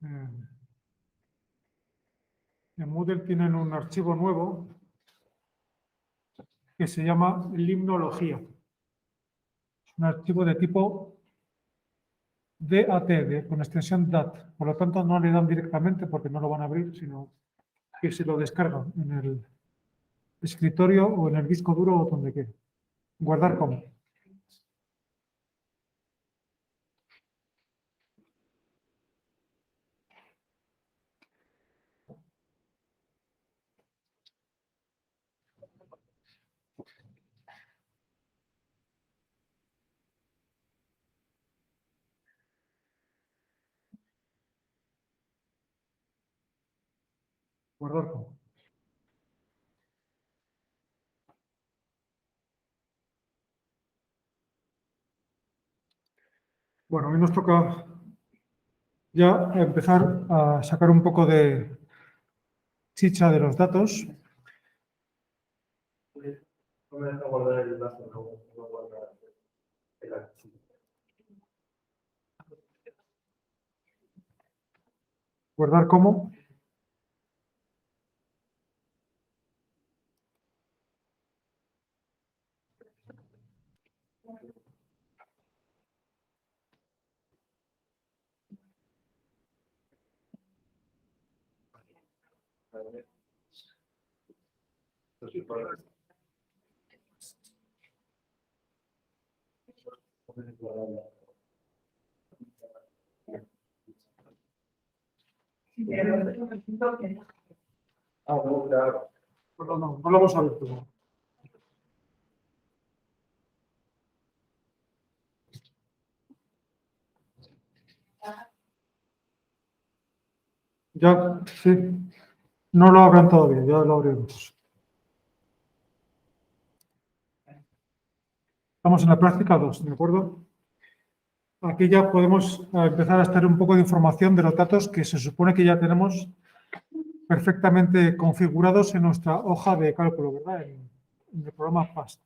En Moodle tienen un archivo nuevo que se llama limnología. Es un archivo de tipo DAT, con extensión DAT. Por lo tanto, no le dan directamente porque no lo van a abrir, sino que se lo descargan en el escritorio o en el disco duro o donde quiera. Guardar como. Guardar como. Bueno, hoy nos toca ya empezar a sacar un poco de chicha de los datos. No me deja guardar el brazo, no guardar el archivo. Guardar como. Ah, no, claro. Perdón, no lo vamos a ver. Pero... Ya, sí. No lo abran todavía, ya lo abriremos. Estamos en la práctica 2, ¿de acuerdo? Aquí ya podemos empezar a extraer un poco de información de los datos que se supone que ya tenemos perfectamente configurados en nuestra hoja de cálculo, ¿verdad? En el programa PAST.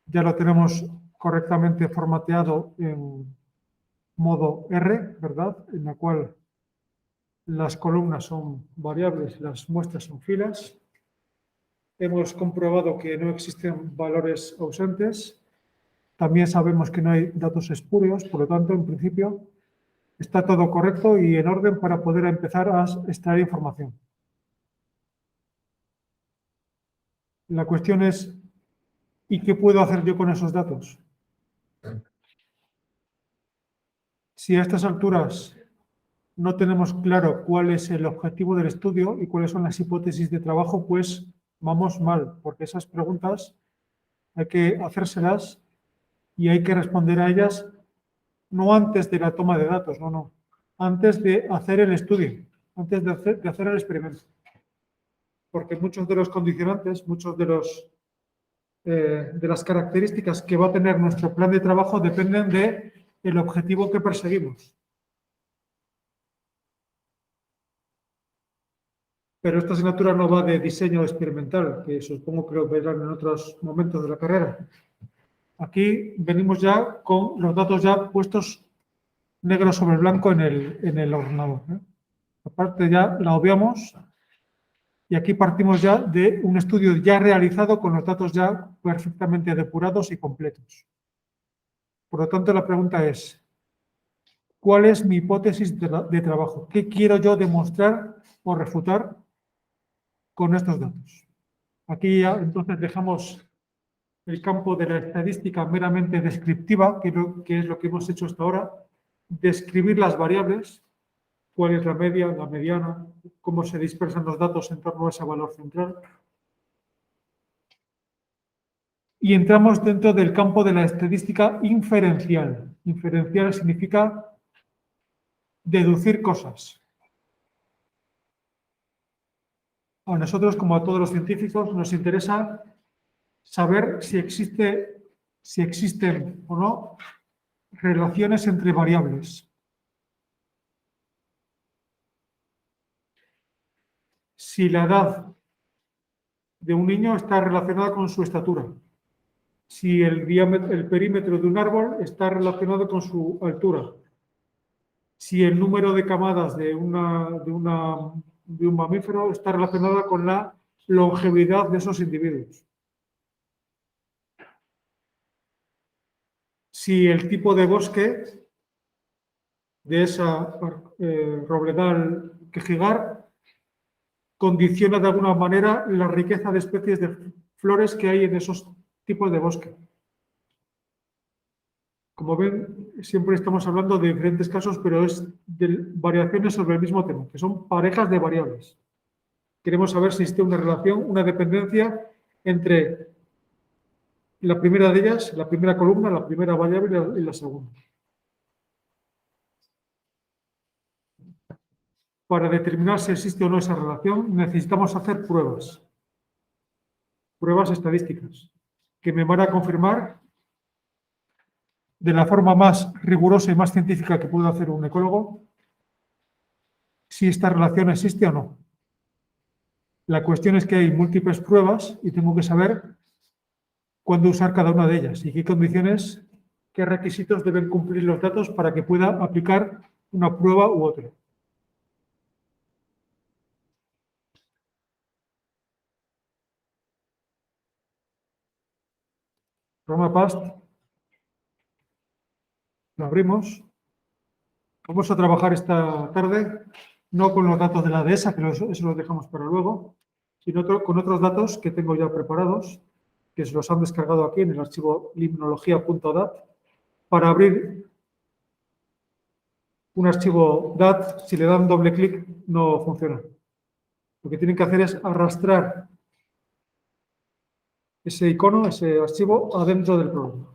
Ya lo tenemos correctamente formateado en modo R, ¿verdad? En la cual las columnas son variables, las muestras son filas. Hemos comprobado que no existen valores ausentes. También sabemos que no hay datos espurios, por lo tanto, en principio, está todo correcto y en orden para poder empezar a extraer información. La cuestión es, ¿y qué puedo hacer yo con esos datos? Si a estas alturas no tenemos claro cuál es el objetivo del estudio y cuáles son las hipótesis de trabajo, pues vamos mal, porque esas preguntas hay que hacérselas y hay que responder a ellas no antes de la toma de datos, no, antes de hacer el estudio, antes de hacer el experimento. Porque muchos de los condicionantes, muchos de las características que va a tener nuestro plan de trabajo dependen del objetivo que perseguimos. Pero esta asignatura no va de diseño experimental, que supongo que lo verán en otros momentos de la carrera. Aquí venimos ya con los datos ya puestos negro sobre blanco en el ordenador. La parte ya la obviamos y aquí partimos ya de un estudio ya realizado con los datos ya perfectamente depurados y completos. Por lo tanto, la pregunta es, ¿cuál es mi hipótesis de trabajo? ¿Qué quiero yo demostrar o refutar con estos datos? Aquí ya entonces dejamos el campo de la estadística meramente descriptiva, que es lo que hemos hecho hasta ahora, describir las variables, cuál es la media, la mediana, cómo se dispersan los datos en torno a ese valor central. Y entramos dentro del campo de la estadística inferencial. Inferencial significa deducir cosas. A nosotros, como a todos los científicos, nos interesa saber si existen o no relaciones entre variables. Si la edad de un niño está relacionada con su estatura. Si el perímetro de un árbol está relacionado con su altura. si el número de camadas de un mamífero está relacionada con la longevidad de esos individuos. Si el tipo de bosque de esa robledal quejigar condiciona de alguna manera la riqueza de especies de flores que hay en esos tipos de bosque. Como ven, siempre estamos hablando de diferentes casos, pero es de variaciones sobre el mismo tema, que son parejas de variables. Queremos saber si existe una relación, una dependencia entre la primera de ellas, la primera columna, la primera variable y la segunda. Para determinar si existe o no esa relación, necesitamos hacer pruebas estadísticas, que me van a confirmar de la forma más rigurosa y más científica que puede hacer un ecólogo si esta relación existe o no. La cuestión es que hay múltiples pruebas y tengo que saber cuándo usar cada una de ellas y qué condiciones, qué requisitos deben cumplir los datos para que pueda aplicar una prueba u otra. Programa PAST. Lo abrimos. Vamos a trabajar esta tarde no con los datos de la dehesa, que eso los dejamos para luego, sino con otros datos que tengo ya preparados, que se los han descargado aquí en el archivo limnología.dat, para abrir un archivo DAT. Si le dan doble clic, no funciona. Lo que tienen que hacer es arrastrar ese icono, ese archivo, adentro del programa.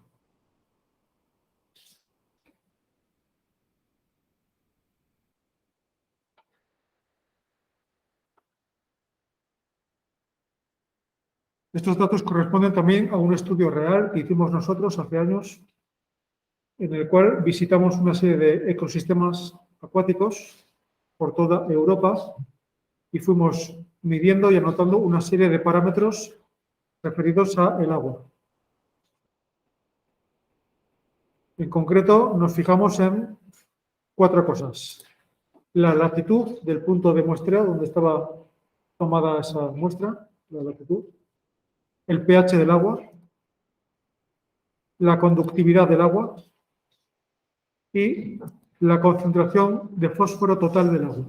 Estos datos corresponden también a un estudio real que hicimos nosotros hace años, en el cual visitamos una serie de ecosistemas acuáticos por toda Europa y fuimos midiendo y anotando una serie de parámetros referidos al agua. En concreto, nos fijamos en 4 cosas. La latitud del punto de muestreo donde estaba tomada esa muestra, la latitud, el pH del agua, la conductividad del agua y la concentración de fósforo total del agua.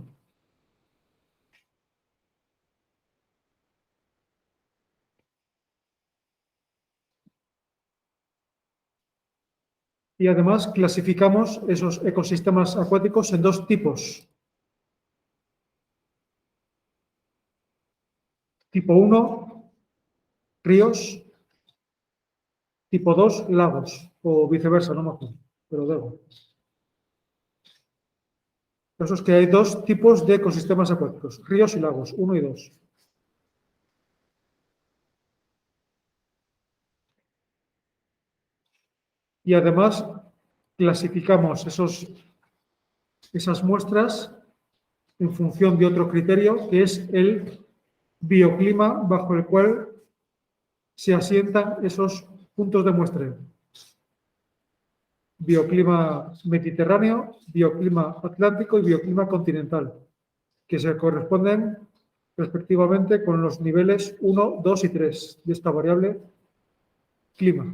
Y además clasificamos esos ecosistemas acuáticos en 2 tipos. Tipo 1, ríos. Tipo 2, lagos. O viceversa, no me acuerdo, pero luego. Eso es que hay 2 tipos de ecosistemas acuáticos, ríos y lagos, 1 y 2. Y además clasificamos esas muestras en función de otro criterio, que es el bioclima bajo el cual se asientan esos puntos de muestreo. Bioclima mediterráneo, bioclima atlántico y bioclima continental, que se corresponden respectivamente con los niveles 1, 2 y 3 de esta variable clima.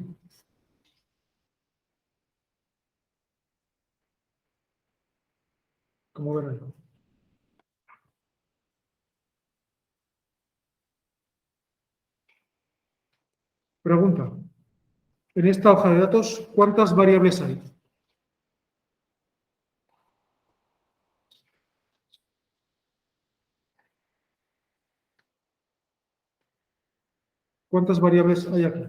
Como ven ahí. Pregunta. En esta hoja de datos, ¿cuántas variables hay? ¿Cuántas variables hay aquí?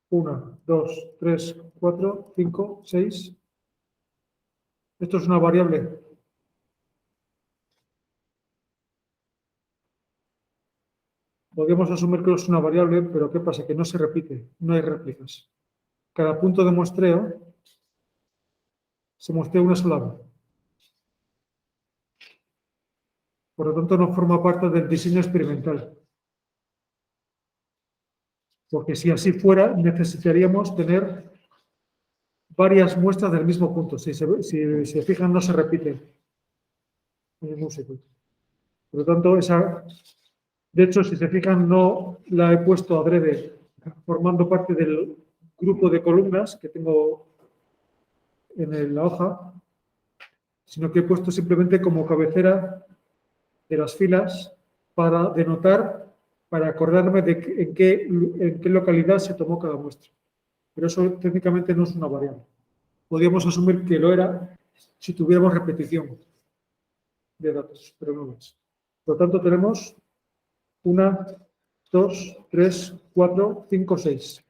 1, 2, 3, 4, 5, 6. Esto es una variable. Podríamos asumir que es una variable, pero ¿qué pasa? Que no se repite, no hay réplicas. Cada punto de muestreo se muestrea una sola vez. Por lo tanto, no forma parte del diseño experimental. Porque si así fuera, necesitaríamos tener varias muestras del mismo punto. Si se fijan, no se repiten en ningún sitio. Por lo tanto, de hecho, si se fijan, no la he puesto adrede formando parte del grupo de columnas que tengo en la hoja, sino que he puesto simplemente como cabecera de las filas para denotar, para acordarme de en qué localidad se tomó cada muestra. Pero eso técnicamente no es una variable. Podríamos asumir que lo era si tuviéramos repetición de datos, pero no lo es. Por lo tanto, tenemos 1, 2, 3, 4, 5, 6.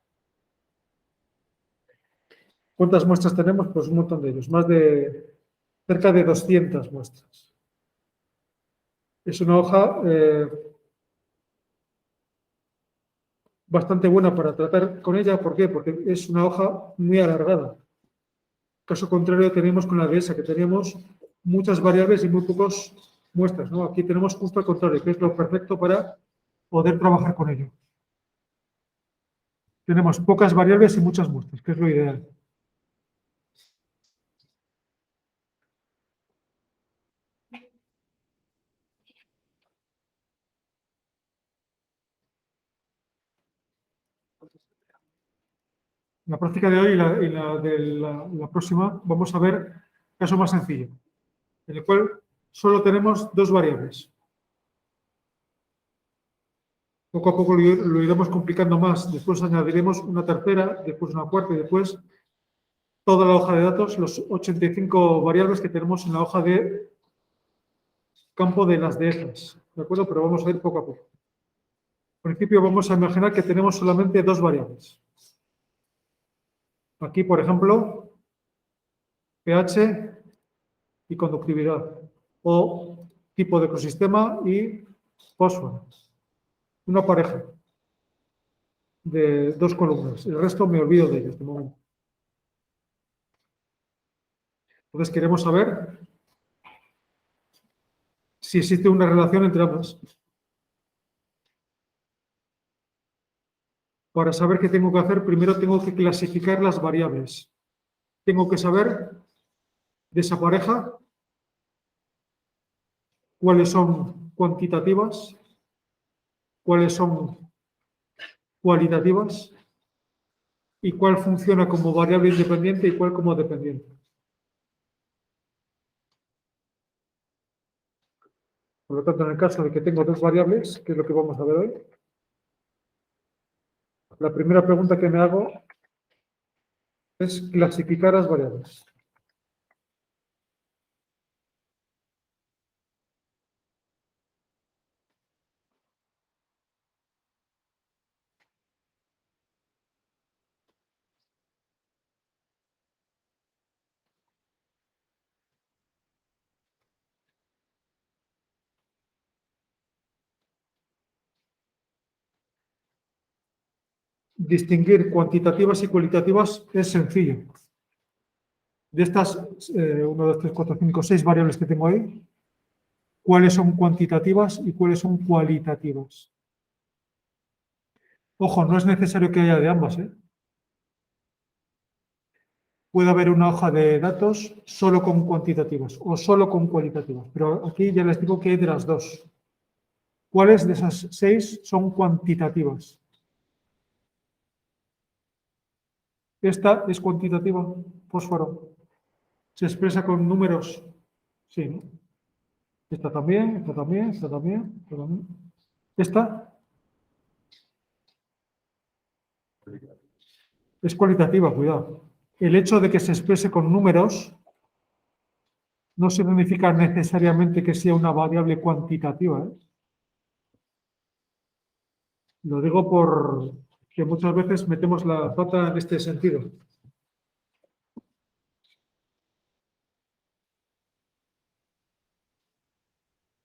¿Cuántas muestras tenemos? Pues un montón de ellos, cerca de 200 muestras. Es una hoja bastante buena para tratar con ella. ¿Por qué? Porque es una hoja muy alargada. Caso contrario tenemos con la de esa, que teníamos muchas variables y muy pocas muestras, ¿no? Aquí tenemos justo al contrario, que es lo perfecto para poder trabajar con ello. Tenemos pocas variables y muchas muestras, que es lo ideal. En la práctica de hoy y la de la próxima vamos a ver caso más sencillo, en el cual solo tenemos dos variables. Poco a poco lo iremos complicando más. Después añadiremos una tercera, después una cuarta y después toda la hoja de datos, los 85 variables que tenemos en la hoja de campo de las dehesas. ¿De acuerdo? Pero vamos a ir poco a poco. Al principio vamos a imaginar que tenemos solamente dos variables. Aquí, por ejemplo, pH y conductividad, o tipo de ecosistema y fósforo. Una pareja de dos columnas. El resto me olvido de ellos de momento. Entonces queremos saber si existe una relación entre ambas. Para saber qué tengo que hacer, primero tengo que clasificar las variables. Tengo que saber de esa pareja cuáles son cuantitativas, cuáles son cualitativas y cuál funciona como variable independiente y cuál como dependiente. Por lo tanto, en el caso de que tengo dos variables, que es lo que vamos a ver hoy, la primera pregunta que me hago es clasificar las variables. Distinguir cuantitativas y cualitativas es sencillo. De estas 1, 2, 3, 4, 5, 6 variables que tengo ahí, ¿cuáles son cuantitativas y cuáles son cualitativas? Ojo, no es necesario que haya de ambas, ¿eh? Puede haber una hoja de datos solo con cuantitativas o solo con cualitativas, pero aquí ya les digo que hay de las dos. ¿Cuáles de esas 6 son cuantitativas? Esta es cuantitativa, fósforo. ¿Se expresa con números? Sí, ¿no? Esta también, esta también, esta también, esta también. Esta es cualitativa, cuidado. El hecho de que se exprese con números no significa necesariamente que sea una variable cuantitativa, ¿eh? Lo digo porque muchas veces metemos la pata en este sentido.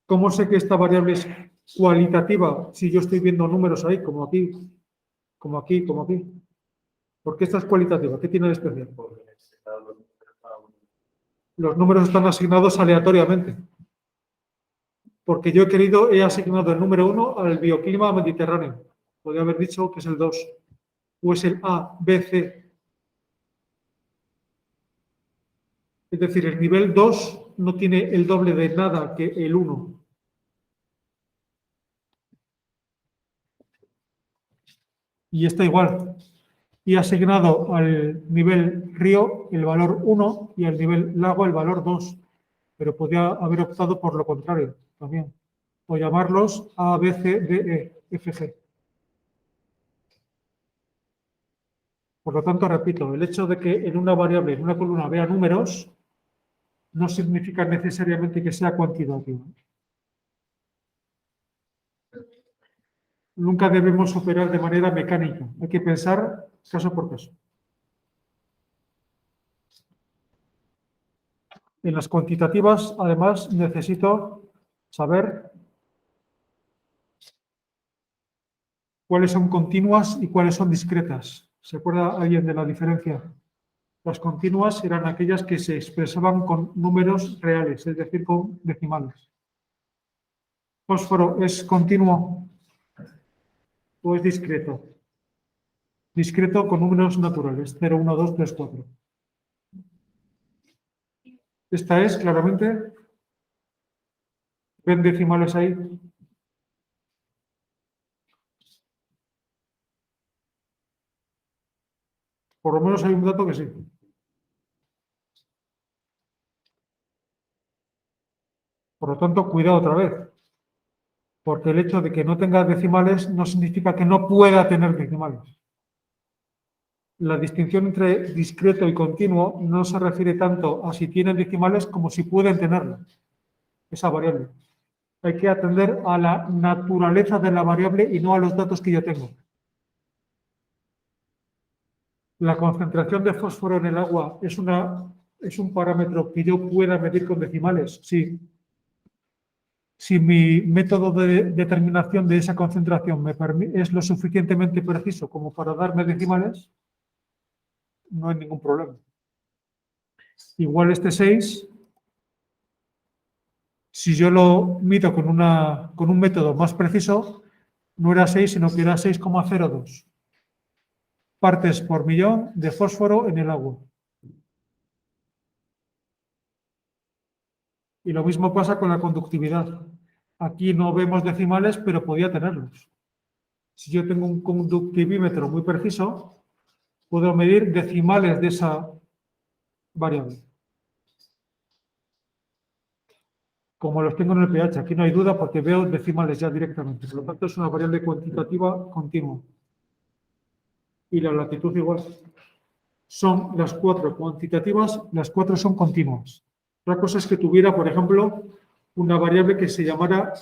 ¿Cómo sé que esta variable es cualitativa si yo estoy viendo números ahí, como aquí, como aquí, como aquí? ¿Por qué esta es cualitativa? ¿Qué tiene de especial? Los números están asignados aleatoriamente. Porque yo he asignado el número 1 al bioclima mediterráneo. Podría haber dicho que es el 2. o es el A, B, C. Es decir, el nivel 2 no tiene el doble de nada que el 1. Y está igual. Y ha asignado al nivel río el valor 1 y al nivel lago el valor 2. Pero podría haber optado por lo contrario también. O llamarlos A, B, C, D, E, F, G. Por lo tanto, repito, el hecho de que en una variable, en una columna, vea números, no significa necesariamente que sea cuantitativo. Nunca debemos operar de manera mecánica. Hay que pensar caso por caso. En las cuantitativas, además, necesito saber cuáles son continuas y cuáles son discretas. ¿Se acuerda alguien de la diferencia? Las continuas eran aquellas que se expresaban con números reales, es decir, con decimales. ¿Fósforo es continuo o es discreto? Discreto con números naturales, 0, 1, 2, 3, 4. Esta es, claramente, ¿ven decimales ahí? Por lo menos hay un dato que sí. Por lo tanto, cuidado otra vez. Porque el hecho de que no tenga decimales no significa que no pueda tener decimales. La distinción entre discreto y continuo no se refiere tanto a si tienen decimales como si pueden tenerlo, esa variable. Hay que atender a la naturaleza de la variable y no a los datos que yo tengo. La concentración de fósforo en el agua es un parámetro que yo pueda medir con decimales, sí. Si mi método de determinación de esa concentración es lo suficientemente preciso como para darme decimales, no hay ningún problema. Igual este 6, si yo lo mido con un método más preciso, no era 6, sino que era 6,02 partes por millón de fósforo en el agua. Y lo mismo pasa con la conductividad. Aquí no vemos decimales, pero podía tenerlos. Si yo tengo un conductivímetro muy preciso, puedo medir decimales de esa variable. Como los tengo en el pH, aquí no hay duda porque veo decimales ya directamente. Por lo tanto, es una variable cuantitativa continua. Y la latitud igual. Son las 4 cuantitativas, las 4 son continuas. Otra cosa es que tuviera, por ejemplo, una variable que se llamara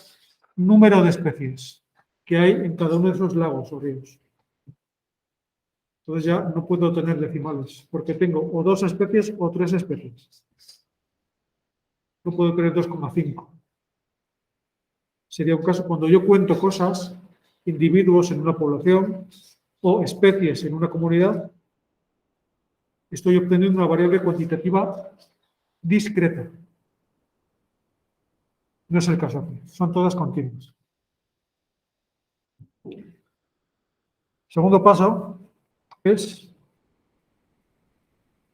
número de especies que hay en cada uno de esos lagos o ríos. Entonces ya no puedo tener decimales, porque tengo o 2 especies o 3 especies. No puedo tener 2,5. Sería un caso cuando yo cuento cosas, individuos en una población o especies en una comunidad, estoy obteniendo una variable cuantitativa discreta. No es el caso aquí, son todas continuas. Segundo paso es,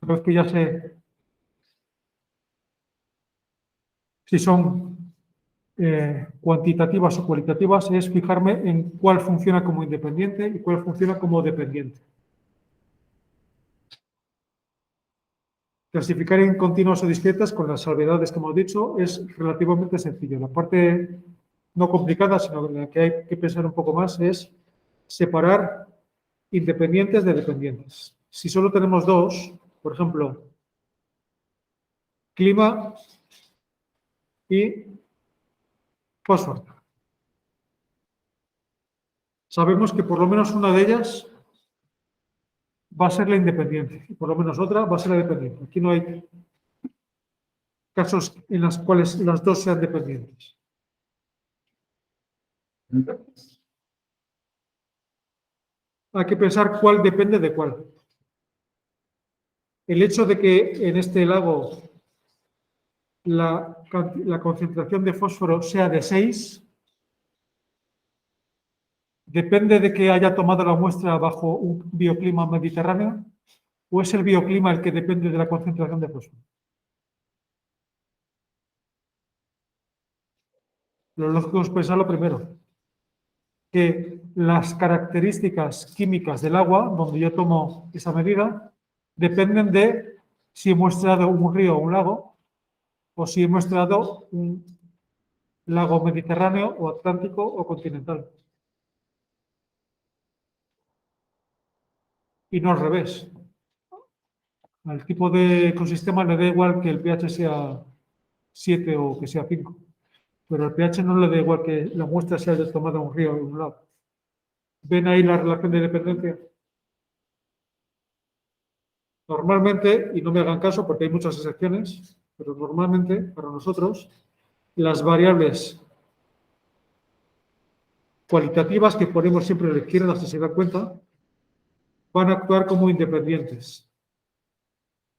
una vez que ya sé si son cuantitativas o cualitativas, es fijarme en cuál funciona como independiente y cuál funciona como dependiente. Clasificar en continuas o discretas con las salvedades que hemos dicho es relativamente sencillo. La parte no complicada, sino en la que hay que pensar un poco más, es separar independientes de dependientes. Si solo tenemos 2, por ejemplo, clima y fósforo. Sabemos que por lo menos una de ellas va a ser la independiente y por lo menos otra va a ser la dependiente. Aquí no hay casos en los cuales las dos sean dependientes. Hay que pensar cuál depende de cuál. El hecho de que en este lago la concentración de fósforo sea de 6 depende de que haya tomado la muestra bajo un bioclima mediterráneo o es el bioclima el que depende de la concentración de fósforo. Lo lógico es pensar lo primero, que las características químicas del agua, donde yo tomo esa medida, dependen de si he muestrado un río o un lago, o si he muestrado un lago mediterráneo o atlántico o continental. Y no al revés. Al tipo de ecosistema le da igual que el pH sea 7 o que sea 5, pero al pH no le da igual que la muestra sea tomada de un río o de un lago. ¿Ven ahí la relación de dependencia? Normalmente, y no me hagan caso porque hay muchas excepciones, pero normalmente para nosotros las variables cualitativas que ponemos siempre a la izquierda, si se dan cuenta, van a actuar como independientes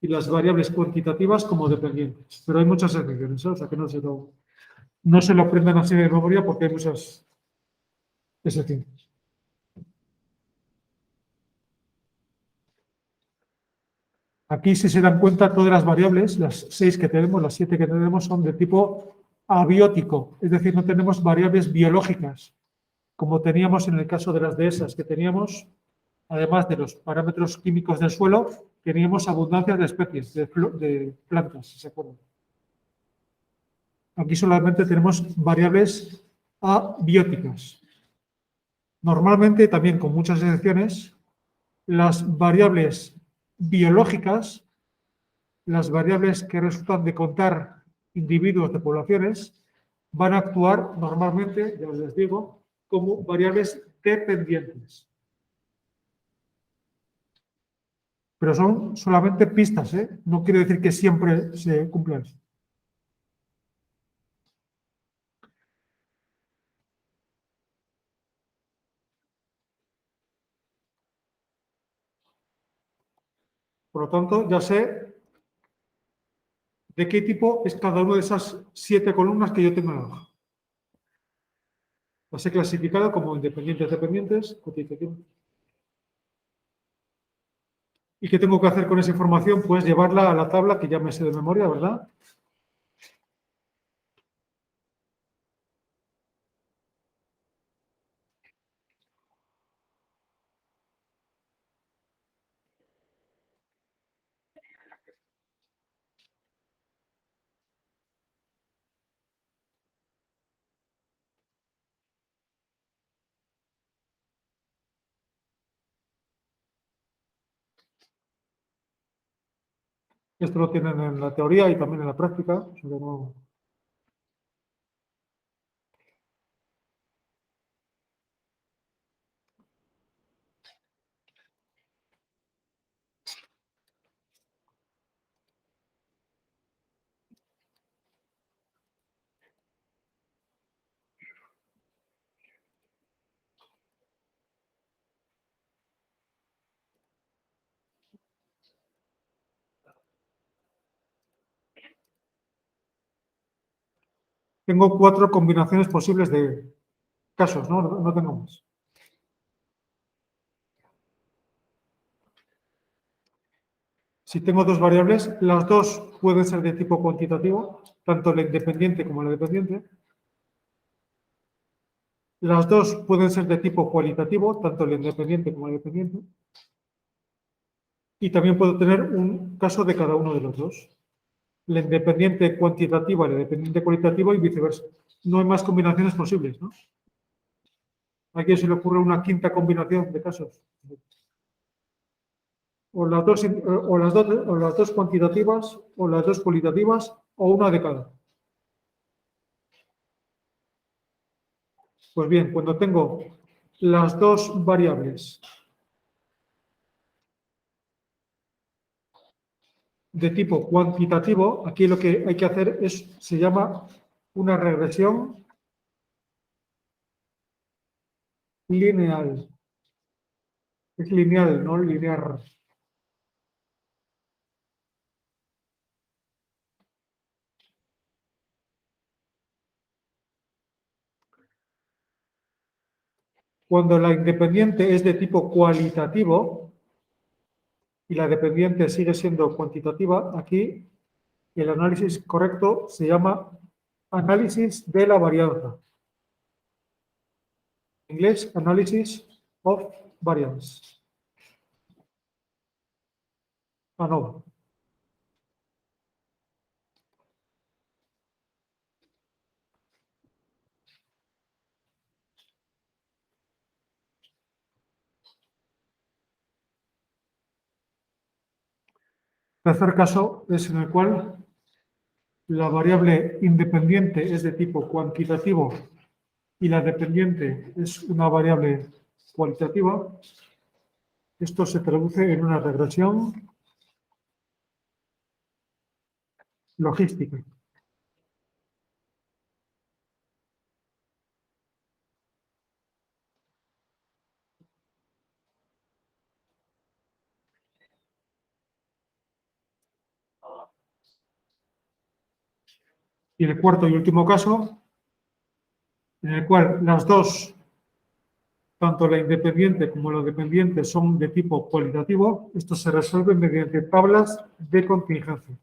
y las variables cuantitativas como dependientes. Pero hay muchas excepciones, ¿eh? O sea que no se lo aprendan así de memoria porque hay muchas excepciones. Aquí, si se dan cuenta, todas las variables, las 6 que tenemos, las 7 que tenemos, son de tipo abiótico, es decir, no tenemos variables biológicas, como teníamos en el caso de las dehesas, que teníamos, además de los parámetros químicos del suelo, teníamos abundancia de especies, de plantas, si se acuerdan. Aquí solamente tenemos variables abióticas. Normalmente, también con muchas excepciones, las variables biológicas, las variables que resultan de contar individuos de poblaciones, van a actuar normalmente, ya les digo, como variables dependientes. Pero son solamente pistas, ¿eh? No quiere decir que siempre se cumplan. Por lo tanto, ya sé de qué tipo es cada una de esas 7 columnas que yo tengo en la hoja. Las he clasificado como independientes, dependientes, cotización. ¿Y qué tengo que hacer con esa información? Pues llevarla a la tabla que ya me sé de memoria, ¿verdad? Esto lo tienen en la teoría y también en la práctica. O sea, no... Tengo 4 combinaciones posibles de casos, ¿no? No tengo más. Si tengo 2 variables, las dos pueden ser de tipo cuantitativo, tanto la independiente como la dependiente. Las dos pueden ser de tipo cualitativo, tanto la independiente como la dependiente. Y también puedo tener un caso de cada uno de los dos. La independiente cuantitativa y la dependiente cualitativa y viceversa. No hay más combinaciones posibles, ¿no? ¿A quién se le ocurre una quinta combinación de casos? O las dos cuantitativas, o las dos cualitativas, o una de cada. Pues bien, cuando tengo las dos variables de tipo cuantitativo, aquí lo que hay que hacer se llama una regresión lineal. Es lineal, no lineal. Cuando la independiente es de tipo cualitativo y la dependiente sigue siendo cuantitativa, aquí el análisis correcto se llama análisis de la varianza. En inglés, analysis of variance. ANOVA. Tercer caso es en el cual la variable independiente es de tipo cuantitativo y la dependiente es una variable cualitativa. Esto se traduce en una regresión logística. Y el cuarto y último caso, en el cual las dos, tanto la independiente como la dependiente, son de tipo cualitativo, esto se resuelve mediante tablas de contingencia.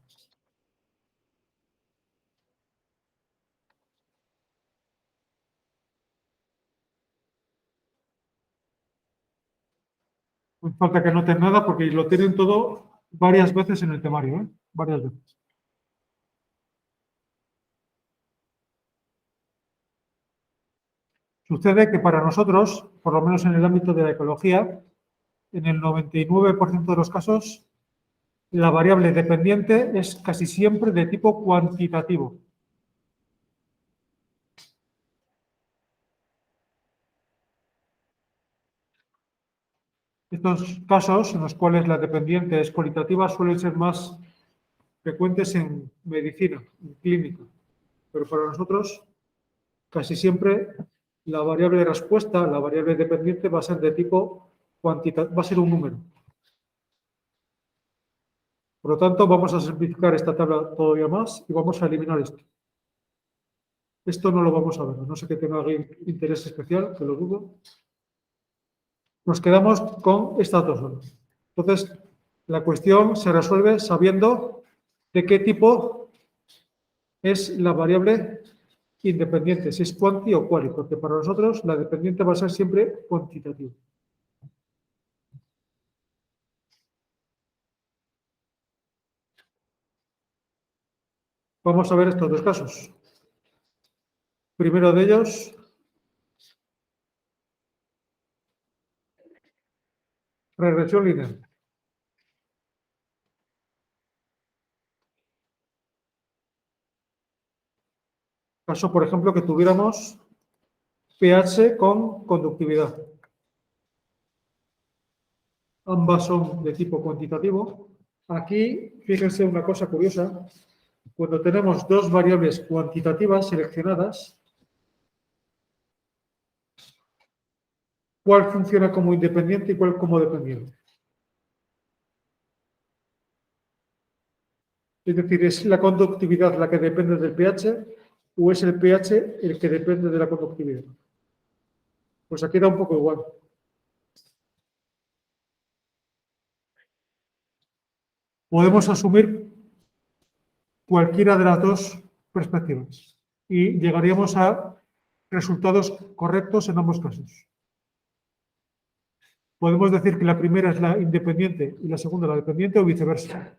No falta que noten nada porque lo tienen todo varias veces en el temario, ¿eh? Varias veces. Sucede que para nosotros, por lo menos en el ámbito de la ecología, en el 99% de los casos, la variable dependiente es casi siempre de tipo cuantitativo. Estos casos en los cuales la dependiente es cualitativa suelen ser más frecuentes en medicina, en clínica, pero para nosotros casi siempre la variable de respuesta, la variable dependiente va a ser de tipo cuantitativo, va a ser un número. Por lo tanto, vamos a simplificar esta tabla todavía más y vamos a eliminar esto. Esto no lo vamos a ver, no sé que tenga alguien interés especial, que lo dudo. Nos quedamos con estas dos zonas. Entonces, la cuestión se resuelve sabiendo de qué tipo es la variable independiente, si es cuanti o quali, porque para nosotros la dependiente va a ser siempre cuantitativa. Vamos a ver estos dos casos. Primero de ellos, regresión lineal. Caso, por ejemplo, que tuviéramos pH con conductividad. Ambas son de tipo cuantitativo. Aquí, fíjense una cosa curiosa. Cuando tenemos dos variables cuantitativas seleccionadas, ¿cuál funciona como independiente y cuál como dependiente? Es decir, ¿es la conductividad la que depende del pH o es el pH el que depende de la conductividad? Pues aquí da un poco igual. Podemos asumir cualquiera de las dos perspectivas y llegaríamos a resultados correctos en ambos casos. Podemos decir que la primera es la independiente y la segunda la dependiente o viceversa.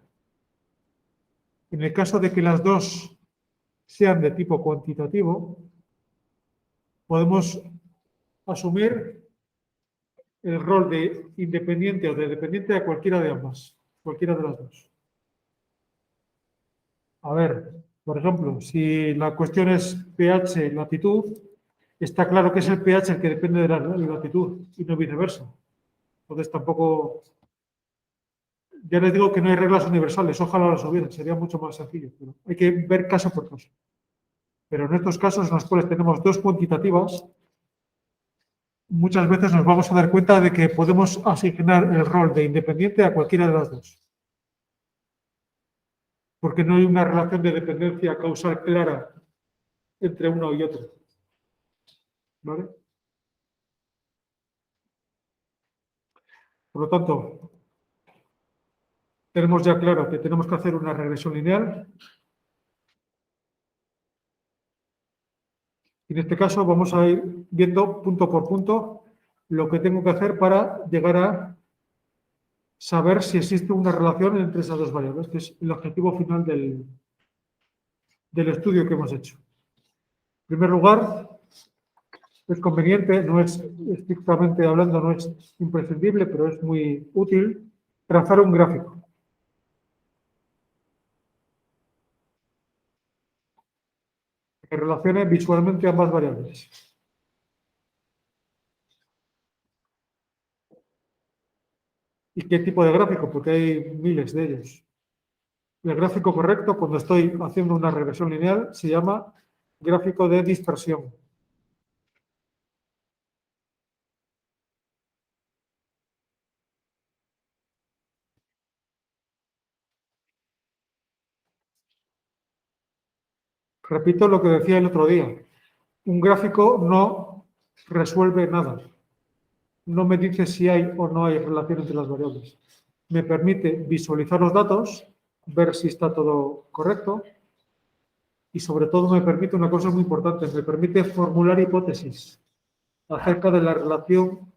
En el caso de que las dos sean de tipo cuantitativo, podemos asumir el rol de independiente o de dependiente a cualquiera de ambas, cualquiera de las dos. A ver, por ejemplo, si la cuestión es pH, latitud, está claro que es el pH el que depende de la latitud y no viceversa. Entonces tampoco, ya les digo que no hay reglas universales, ojalá las hubiera, sería mucho más sencillo, pero hay que ver caso por caso. Pero en estos casos en los cuales tenemos dos cuantitativas, muchas veces nos vamos a dar cuenta de que podemos asignar el rol de independiente a cualquiera de las dos. Porque no hay una relación de dependencia causal clara entre uno y otro. ¿Vale? Por lo tanto, tenemos ya claro que tenemos que hacer una regresión lineal. En este caso vamos a ir viendo punto por punto lo que tengo que hacer para llegar a saber si existe una relación entre esas dos variables, que es el objetivo final del estudio que hemos hecho. En primer lugar, es conveniente, no es estrictamente hablando, no es imprescindible, pero es muy útil trazar un gráfico. Que relacione visualmente ambas variables. ¿Y qué tipo de gráfico? Porque hay miles de ellos. El gráfico correcto, cuando estoy haciendo una regresión lineal, se llama gráfico de dispersión. Repito lo que decía el otro día. Un gráfico no resuelve nada. No me dice si hay o no hay relación entre las variables. Me permite visualizar los datos, ver si está todo correcto y sobre todo me permite una cosa muy importante, me permite formular hipótesis acerca de la relación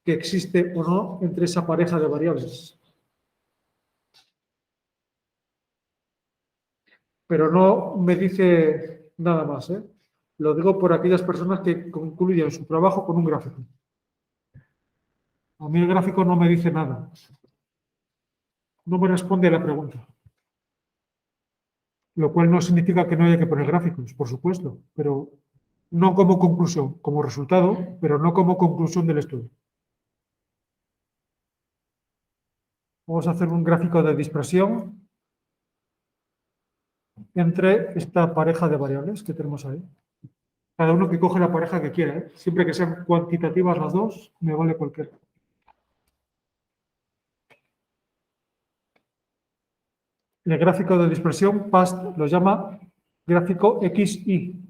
que existe o no entre esa pareja de variables. Pero no me dice nada más, ¿eh? Lo digo por aquellas personas que concluyen su trabajo con un gráfico. A mí el gráfico no me dice nada. No me responde a la pregunta. Lo cual no significa que no haya que poner gráficos, por supuesto, pero no como conclusión, como resultado, pero no como conclusión del estudio. Vamos a hacer un gráfico de dispersión entre esta pareja de variables que tenemos ahí. Cada uno que coge la pareja que quiera, ¿eh? Siempre que sean cuantitativas las dos, me vale cualquiera. El gráfico de dispersión, PAST, lo llama gráfico XY.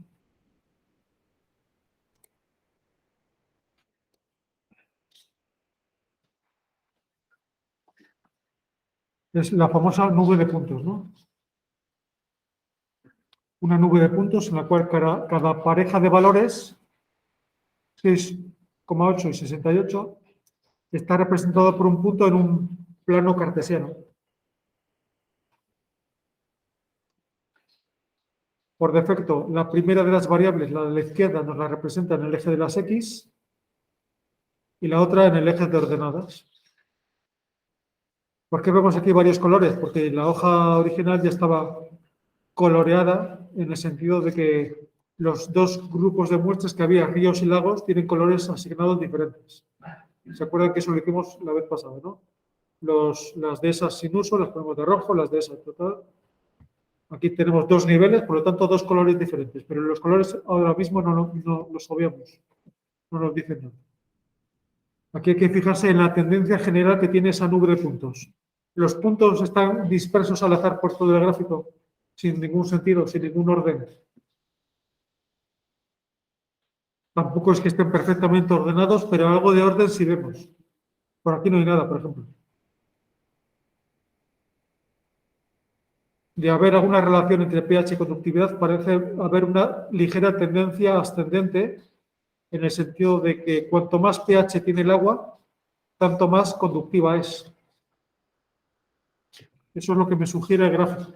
Es la famosa nube de puntos, ¿no? Una nube de puntos en la cual cada pareja de valores, 6,8 y 68, está representado por un punto en un plano cartesiano. Por defecto, la primera de las variables, la de la izquierda, nos la representa en el eje de las X y la otra en el eje de ordenadas. ¿Por qué vemos aquí varios colores? Porque la hoja original ya estaba coloreada en el sentido de que los dos grupos de muestras que había, ríos y lagos, tienen colores asignados diferentes. ¿Se acuerdan que eso lo hicimos la vez pasada, no? Las dehesas sin uso las ponemos de rojo, las dehesas total. Aquí tenemos dos niveles, por lo tanto, dos colores diferentes, pero los colores ahora mismo no los obviamos, no nos dicen nada. Aquí hay que fijarse en la tendencia general que tiene esa nube de puntos. Los puntos están dispersos al azar por todo el gráfico, sin ningún sentido, sin ningún orden. Tampoco es que estén perfectamente ordenados, pero algo de orden sí vemos. Por aquí no hay nada, por ejemplo. De haber alguna relación entre pH y conductividad, parece haber una ligera tendencia ascendente en el sentido de que cuanto más pH tiene el agua, tanto más conductiva es. Eso es lo que me sugiere el gráfico.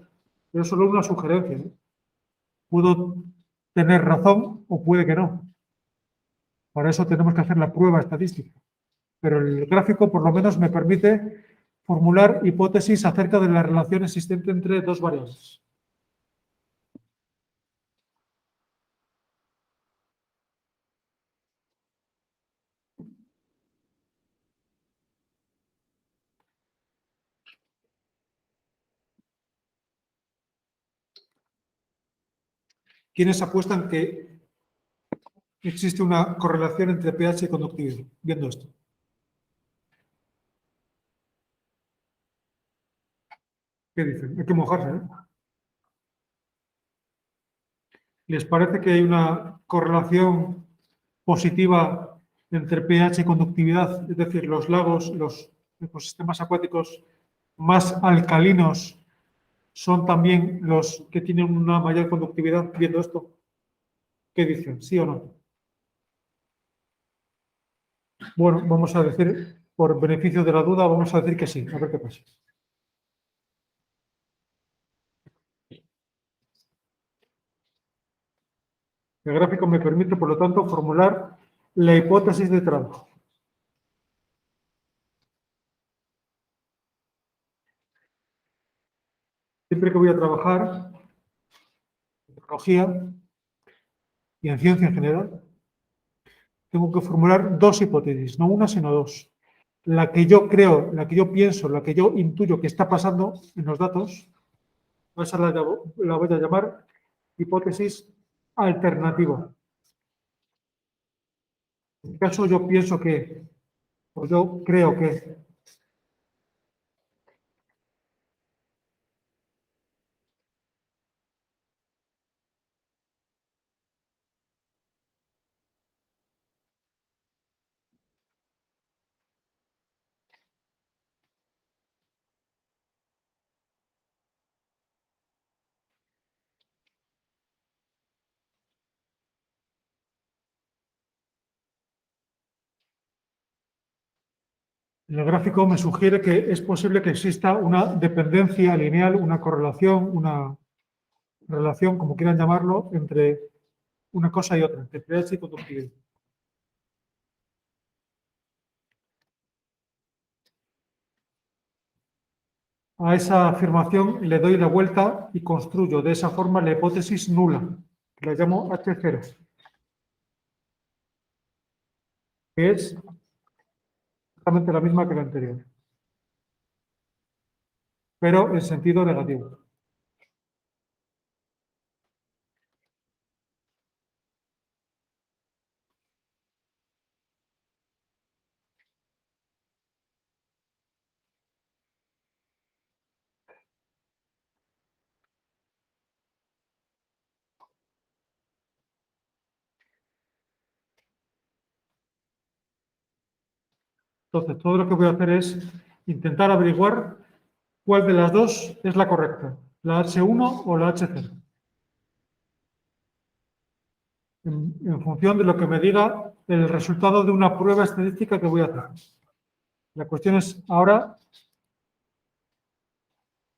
Pero es solo una sugerencia, ¿no? Puedo tener razón o puede que no. Para eso tenemos que hacer la prueba estadística. Pero el gráfico por lo menos me permite formular hipótesis acerca de la relación existente entre dos variables. ¿Quiénes apuestan que existe una correlación entre pH y conductividad? Viendo esto. ¿Qué dicen? Hay que mojarse, ¿eh? ¿Les parece que hay una correlación positiva entre pH y conductividad, es decir, los lagos, los ecosistemas acuáticos más alcalinos son también los que tienen una mayor conductividad, viendo esto. ¿Qué dicen? ¿Sí o no? Bueno, vamos a decir, por beneficio de la duda, vamos a decir que sí. A ver qué pasa. El gráfico me permite, por lo tanto, formular la hipótesis de trabajo. Siempre que voy a trabajar en tecnología y en ciencia en general, tengo que formular dos hipótesis, no una, sino dos. La que yo creo, la que yo pienso, la que yo intuyo que está pasando en los datos, esa la voy a llamar hipótesis alternativa. En este caso yo pienso que, o yo creo que, el gráfico me sugiere que es posible que exista una dependencia lineal, una correlación, una relación, como quieran llamarlo, entre una cosa y otra, entre pH y conductividad. A esa afirmación le doy la vuelta y construyo de esa forma la hipótesis nula, que la llamo H0, que es exactamente la misma que la anterior, pero en sentido negativo. Entonces, todo lo que voy a hacer es intentar averiguar cuál de las dos es la correcta, la H1 o la H0. En función de lo que me diga el resultado de una prueba estadística que voy a hacer. La cuestión es ahora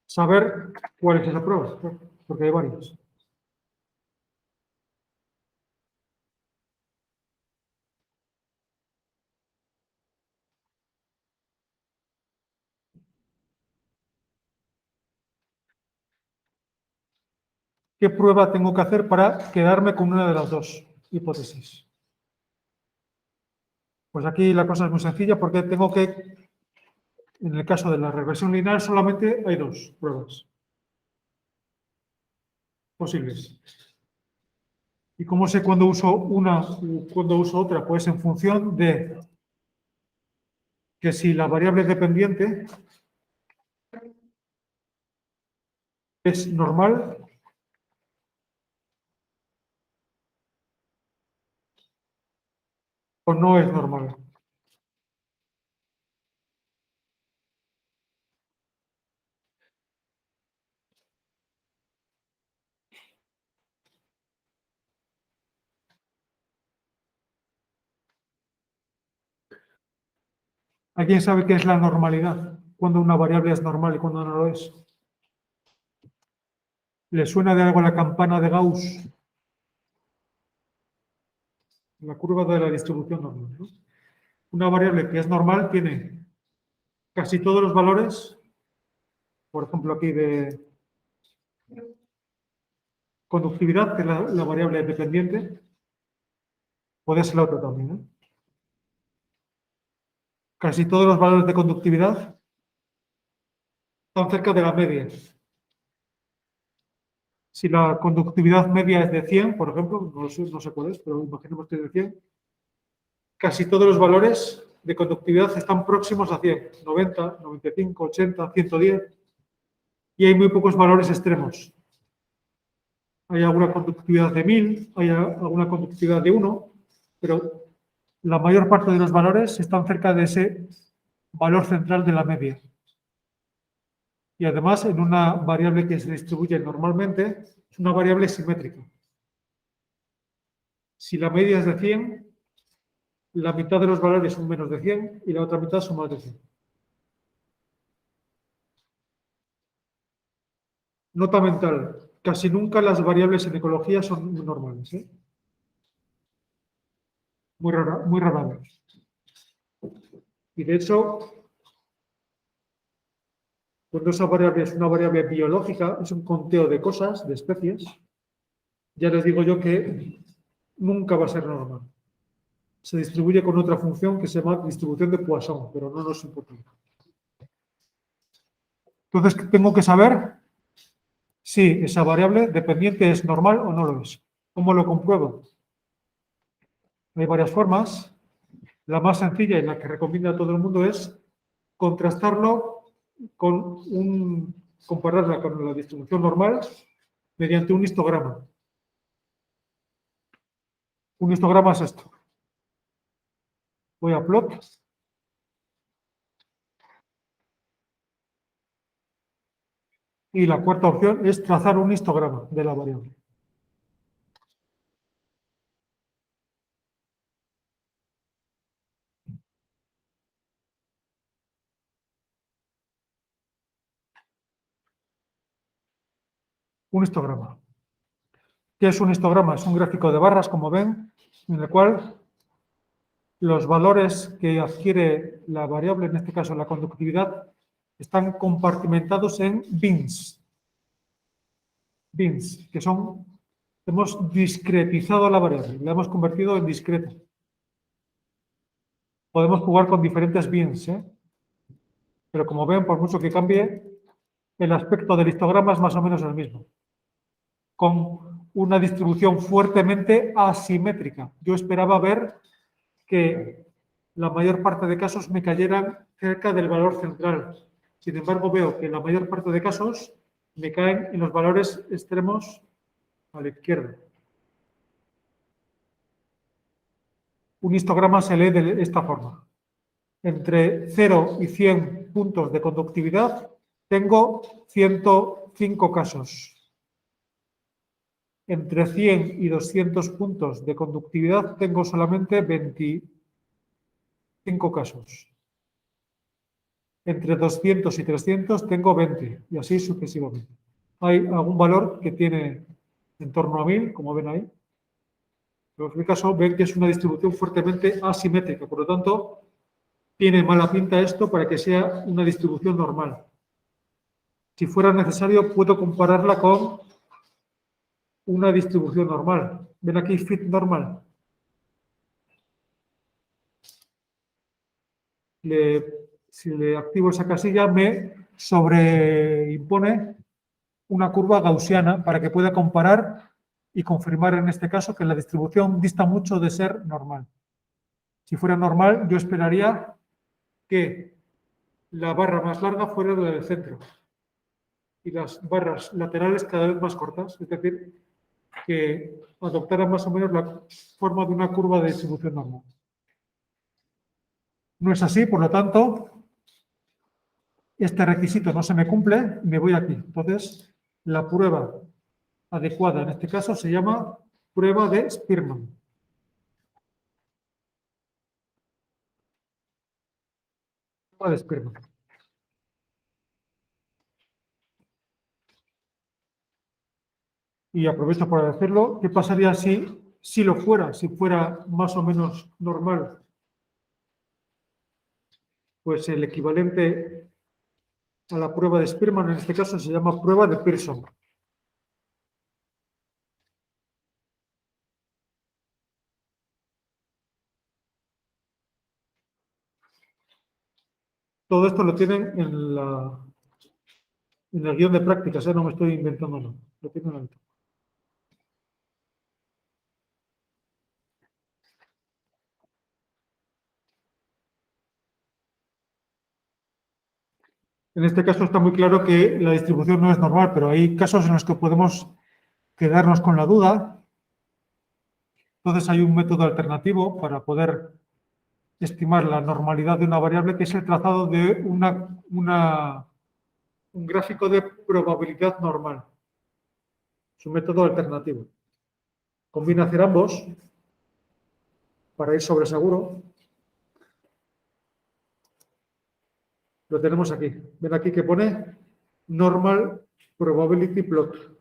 saber cuál es esa prueba, porque hay varias. ¿Qué prueba tengo que hacer para quedarme con una de las dos hipótesis? Pues aquí la cosa es muy sencilla porque tengo que, en el caso de la regresión lineal, solamente hay dos pruebas posibles. ¿Y cómo sé cuándo uso una y cuándo uso otra? Pues en función de que si la variable dependiente es normal o no es normal. ¿Alguien sabe qué es la normalidad? Cuando una variable es normal y cuando no lo es. ¿Le suena de algo la campana de Gauss? La curva de la distribución normal, ¿no? Una variable que es normal tiene casi todos los valores, por ejemplo aquí de conductividad, que es la variable dependiente, puede ser la otra también, ¿no? Casi todos los valores de conductividad están cerca de la media. Si la conductividad media es de 100, por ejemplo, no sé cuál es, pero imaginemos que es de 100, casi todos los valores de conductividad están próximos a 100, 90, 95, 80, 110, y hay muy pocos valores extremos. Hay alguna conductividad de 1000, hay alguna conductividad de 1, pero la mayor parte de los valores están cerca de ese valor central de la media. Y además, en una variable que se distribuye normalmente, es una variable simétrica. Si la media es de 100, la mitad de los valores son menos de 100 y la otra mitad son más de 100. Nota mental. Casi nunca las variables en ecología son normales. Muy rara vez. Y de hecho, cuando esa variable es una variable biológica, es un conteo de cosas, de especies, ya les digo yo que nunca va a ser normal. Se distribuye con otra función que se llama distribución de Poisson, pero no nos importa. Entonces, tengo que saber si esa variable dependiente es normal o no lo es. ¿Cómo lo compruebo? Hay varias formas. La más sencilla y la que recomienda a todo el mundo es contrastarlo compararla con la distribución normal mediante un histograma. Un histograma es esto. Voy a plot. Y la cuarta opción es trazar un histograma de la variable. Un histograma. ¿Qué es un histograma? Es un gráfico de barras, como ven, en el cual los valores que adquiere la variable, en este caso la conductividad, están compartimentados en bins. Bins, que son, hemos discretizado la variable, la hemos convertido en discreta. Podemos jugar con diferentes bins, pero como ven, por mucho que cambie, el aspecto del histograma es más o menos el mismo, con una distribución fuertemente asimétrica. Yo esperaba ver que la mayor parte de casos me cayeran cerca del valor central. Sin embargo, veo que la mayor parte de casos me caen en los valores extremos a la izquierda. Un histograma se lee de esta forma. Entre 0 y 100 puntos de conductividad tengo 105 casos. Entre 100 y 200 puntos de conductividad tengo solamente 25 casos. Entre 200 y 300 tengo 20 y así sucesivamente. Hay algún valor que tiene en torno a 1000, como ven ahí. Pero en este caso ven que es una distribución fuertemente asimétrica. Por lo tanto, tiene mala pinta esto para que sea una distribución normal. Si fuera necesario, puedo compararla con una distribución normal. ¿Ven aquí fit normal? Si le activo esa casilla, me sobreimpone una curva gaussiana para que pueda comparar y confirmar en este caso que la distribución dista mucho de ser normal. Si fuera normal, yo esperaría que la barra más larga fuera la del centro y las barras laterales cada vez más cortas, es decir, que adoptaran más o menos la forma de una curva de distribución normal. No es así, por lo tanto, este requisito no se me cumple, me voy aquí. Entonces, la prueba adecuada en este caso se llama prueba de Spearman. Prueba de Spearman. Y aprovecho para decirlo, ¿qué pasaría si lo fuera, si fuera más o menos normal? Pues el equivalente a la prueba de Spearman en este caso se llama prueba de Pearson. Todo esto lo tienen en el guión de prácticas, no me estoy inventando nada. Lo tienen ahí. En este caso está muy claro que la distribución no es normal, pero hay casos en los que podemos quedarnos con la duda. Entonces hay un método alternativo para poder estimar la normalidad de una variable, que es el trazado de un gráfico de probabilidad normal. Es un método alternativo. Conviene hacer ambos para ir sobre seguro. Lo tenemos aquí. Ven aquí que pone Normal Probability Plot.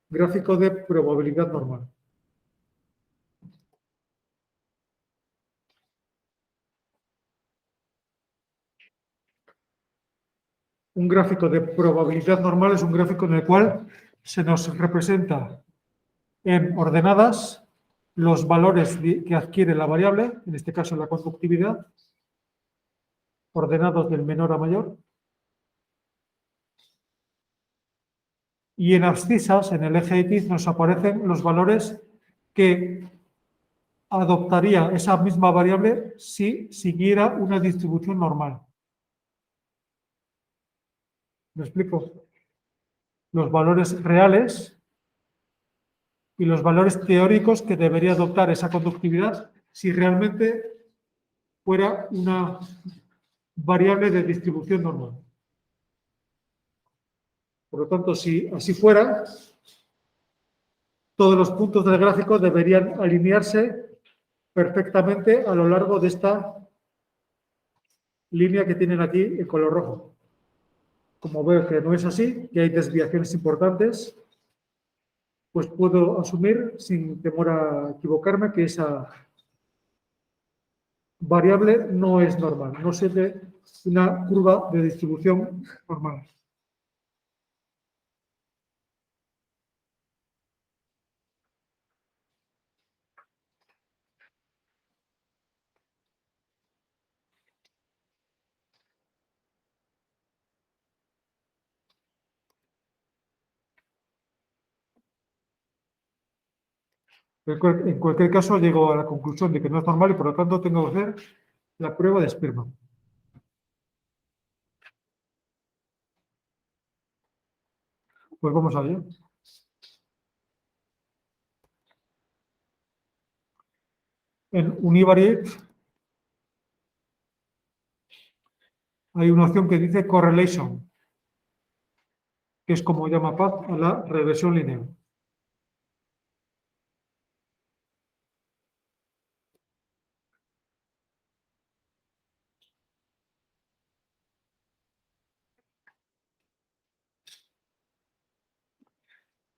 Gráfico de probabilidad normal. Un gráfico de probabilidad normal es un gráfico en el cual se nos representa en ordenadas los valores que adquiere la variable, en este caso la conductividad, ordenados del menor a mayor. Y en abscisas, en el eje X, nos aparecen los valores que adoptaría esa misma variable si siguiera una distribución normal. ¿Me explico? Los valores reales y los valores teóricos que debería adoptar esa conductividad si realmente fuera una variable de distribución normal. Por lo tanto, si así fuera, todos los puntos del gráfico deberían alinearse perfectamente a lo largo de esta línea que tienen aquí en color rojo. Como veo que no es así, que hay desviaciones importantes, pues puedo asumir, sin temor a equivocarme, que esa variable no es normal, no sigue una curva de distribución normal. En cualquier caso, llego a la conclusión de que no es normal y por lo tanto tengo que hacer la prueba de Spearman. Pues vamos a ello. En Univariate hay una opción que dice Correlation, que es como llama Paz a la regresión lineal.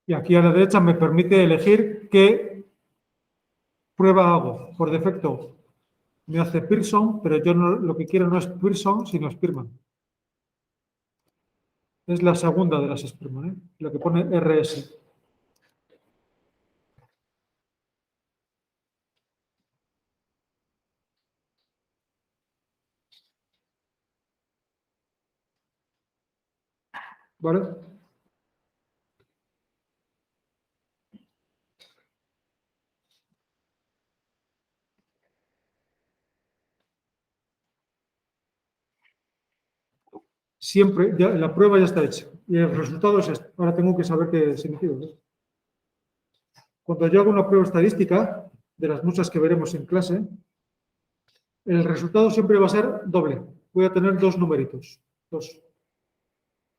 Y aquí a la derecha me permite elegir qué prueba hago. Por defecto me hace Pearson, pero yo no, lo que quiero no es Pearson, sino Spearman. Es la segunda de las Spearman, la que pone RS. ¿Vale? Siempre, ya, la prueba ya está hecha. Y el resultado es este. Ahora tengo que saber qué significa. Cuando yo hago una prueba estadística, de las muchas que veremos en clase, el resultado siempre va a ser doble. Voy a tener dos numeritos. Dos.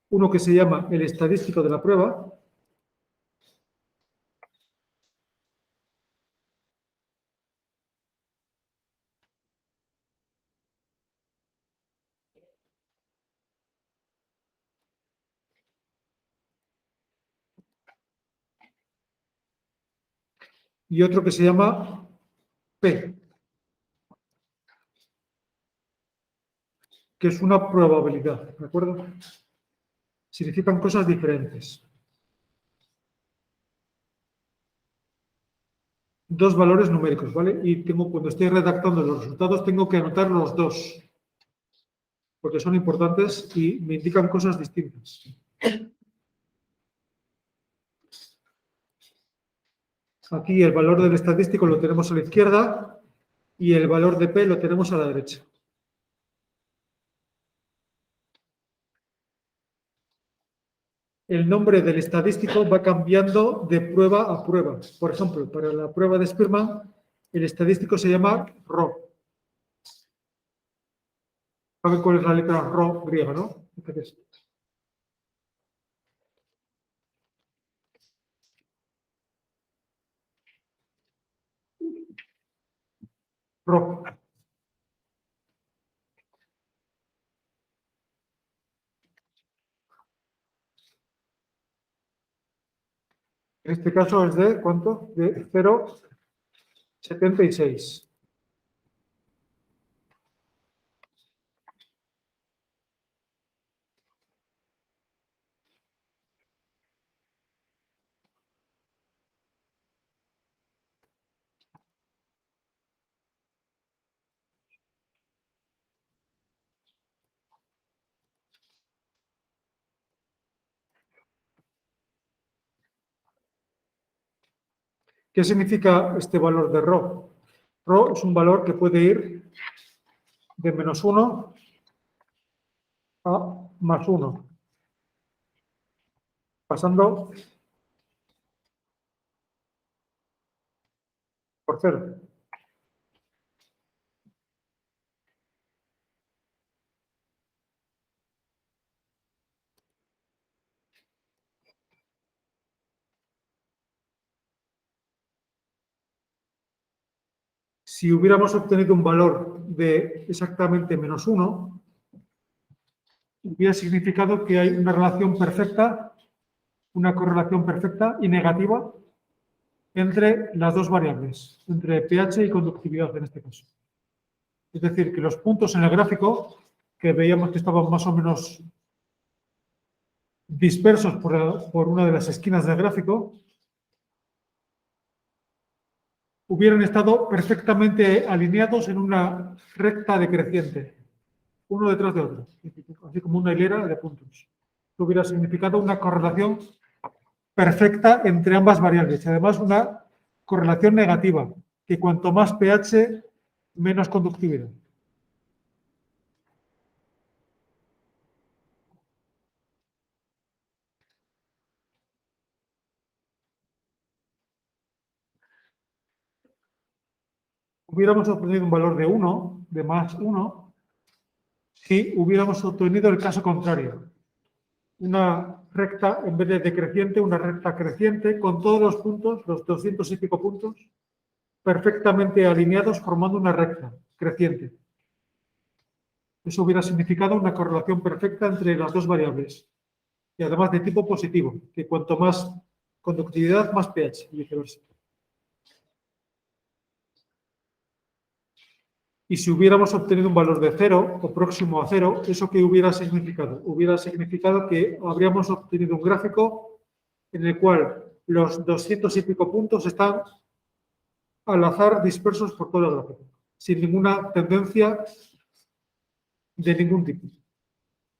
Uno que se llama el estadístico de la prueba. Y otro que se llama P, que es una probabilidad, ¿de acuerdo? Significan cosas diferentes. Dos valores numéricos, ¿vale? Y cuando estoy redactando los resultados, tengo que anotar los dos, porque son importantes y me indican cosas distintas. Aquí el valor del estadístico lo tenemos a la izquierda y el valor de P lo tenemos a la derecha. El nombre del estadístico va cambiando de prueba a prueba. Por ejemplo, para la prueba de Spearman, el estadístico se llama Rho. ¿Saben cuál es la letra Rho griega, no? Entonces, Rho. En este caso es de, ¿cuánto? De 0,76. ¿Qué significa este valor de Rho? Rho es un valor que puede ir de -1 a +1, pasando por 0. Si hubiéramos obtenido un valor de exactamente -1, hubiera significado que hay una relación perfecta, una correlación perfecta y negativa entre las dos variables, entre pH y conductividad en este caso. Es decir, que los puntos en el gráfico, que veíamos que estaban más o menos dispersos por una de las esquinas del gráfico, hubieran estado perfectamente alineados en una recta decreciente, uno detrás de otro, así como una hilera de puntos. Esto hubiera significado una correlación perfecta entre ambas variables y además una correlación negativa, que cuanto más pH, menos conductividad. Hubiéramos obtenido un valor de 1, de +1, si hubiéramos obtenido el caso contrario. Una recta, en vez de decreciente, una recta creciente, con todos los puntos, los 200 y pico puntos, perfectamente alineados, formando una recta creciente. Eso hubiera significado una correlación perfecta entre las dos variables. Y además de tipo positivo, que cuanto más conductividad, más pH, y viceversa. Y si hubiéramos obtenido un valor de 0 o próximo a 0, ¿eso qué hubiera significado? Hubiera significado que habríamos obtenido un gráfico en el cual los 200 y pico puntos están al azar dispersos por todo el gráfico, sin ninguna tendencia de ningún tipo.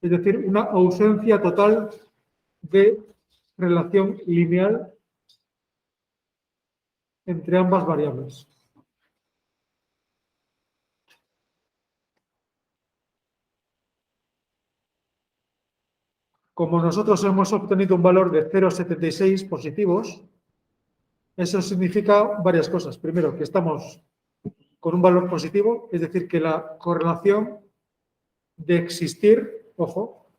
Es decir, una ausencia total de relación lineal entre ambas variables. Como nosotros hemos obtenido un valor de 0,76 positivos, eso significa varias cosas. Primero, que estamos con un valor positivo, es decir, que la correlación de existir, ojo,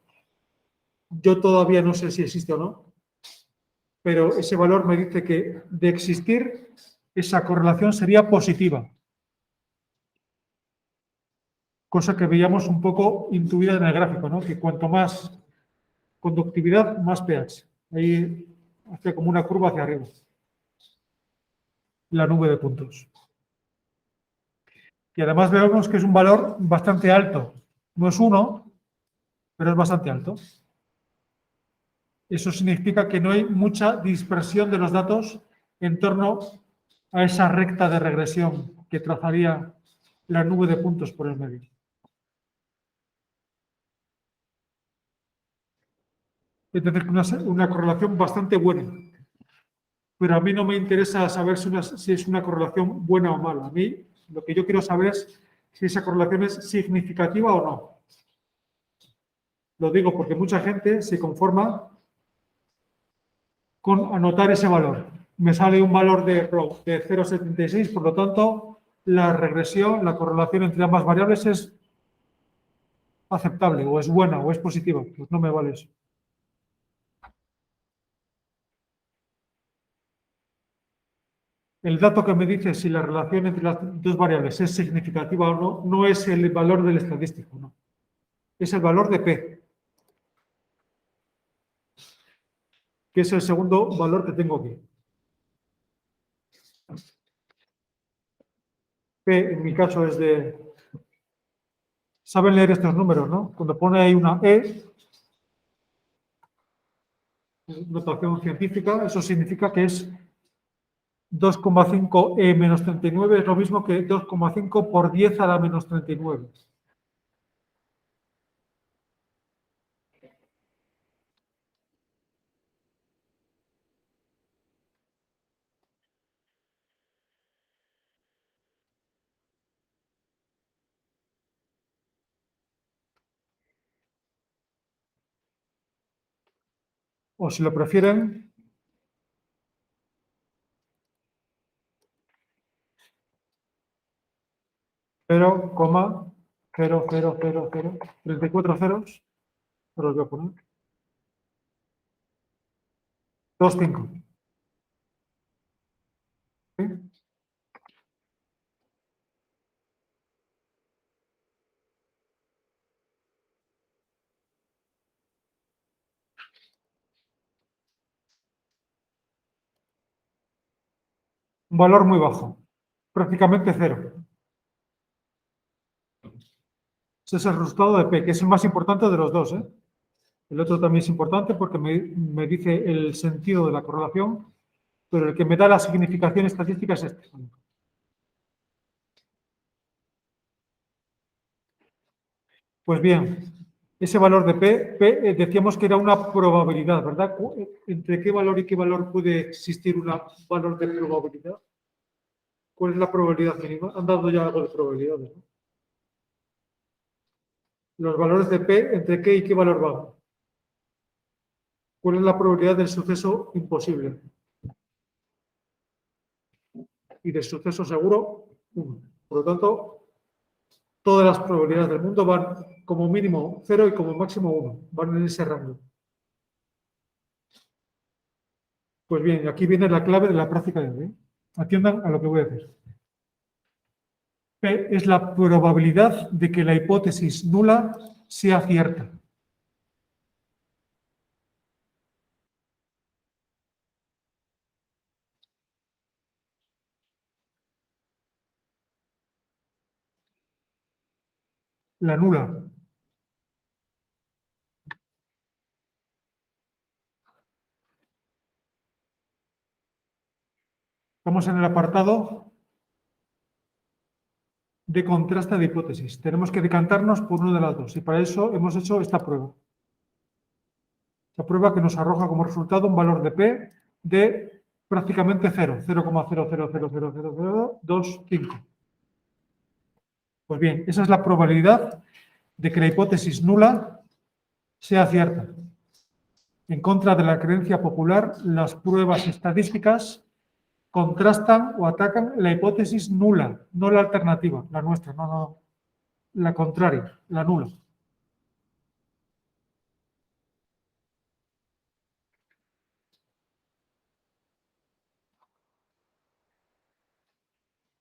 yo todavía no sé si existe o no, pero ese valor me dice que de existir, esa correlación sería positiva. Cosa que veíamos un poco intuida en el gráfico, ¿no? Que cuanto más conductividad, más pH. Ahí hace como una curva hacia arriba. La nube de puntos. Y además vemos que es un valor bastante alto. No es 1, pero es bastante alto. Eso significa que no hay mucha dispersión de los datos en torno a esa recta de regresión que trazaría la nube de puntos por el medio. Es decir, una correlación bastante buena. Pero a mí no me interesa saber si es una correlación buena o mala. A mí lo que yo quiero saber es si esa correlación es significativa o no. Lo digo porque mucha gente se conforma con anotar ese valor. Me sale un valor de 0,76, por lo tanto, la regresión, la correlación entre ambas variables es aceptable, o es buena, o es positiva. Pues no me vale eso. El dato que me dice si la relación entre las dos variables es significativa o no, no es el valor del estadístico, no. Es el valor de P, que es el segundo valor que tengo aquí. P, en mi caso, es de... Saben leer estos números, ¿no? Cuando pone ahí una E, notación científica, eso significa que es 2,5 E menos 39, es lo mismo que 2,5 por 10 a la menos 39. O si lo prefieren, cero, coma, 0, 0, 0, 0, 34 ceros, os los voy a poner. 2, 5. ¿Sí? Un valor muy bajo, prácticamente cero. Ese es el resultado de P, que es el más importante de los dos, ¿eh? El otro también es importante porque me dice el sentido de la correlación, pero el que me da la significación estadística es este. Pues bien, ese valor de P decíamos que era una probabilidad, ¿verdad? ¿Entre qué valor y qué valor puede existir un valor de probabilidad? ¿Cuál es la probabilidad mínima? Han dado ya algo de probabilidades, ¿no? Los valores de P, ¿entre qué y qué valor van? ¿Cuál es la probabilidad del suceso imposible? Y del suceso seguro, 1. Por lo tanto, todas las probabilidades del mundo van como mínimo 0 y como máximo 1. Van en ese rango. Pues bien, aquí viene la clave de la práctica de hoy. Atiendan a lo que voy a decir. P es la probabilidad de que la hipótesis nula sea cierta. La nula. Estamos en el apartado de contraste de hipótesis. Tenemos que decantarnos por una de las dos y para eso hemos hecho esta prueba. Esta prueba que nos arroja como resultado un valor de P de prácticamente 0, 0,00000025. Pues bien, esa es la probabilidad de que la hipótesis nula sea cierta. En contra de la creencia popular, las pruebas estadísticas contrastan o atacan la hipótesis nula, no la alternativa, la nuestra, no, la contraria, la nula.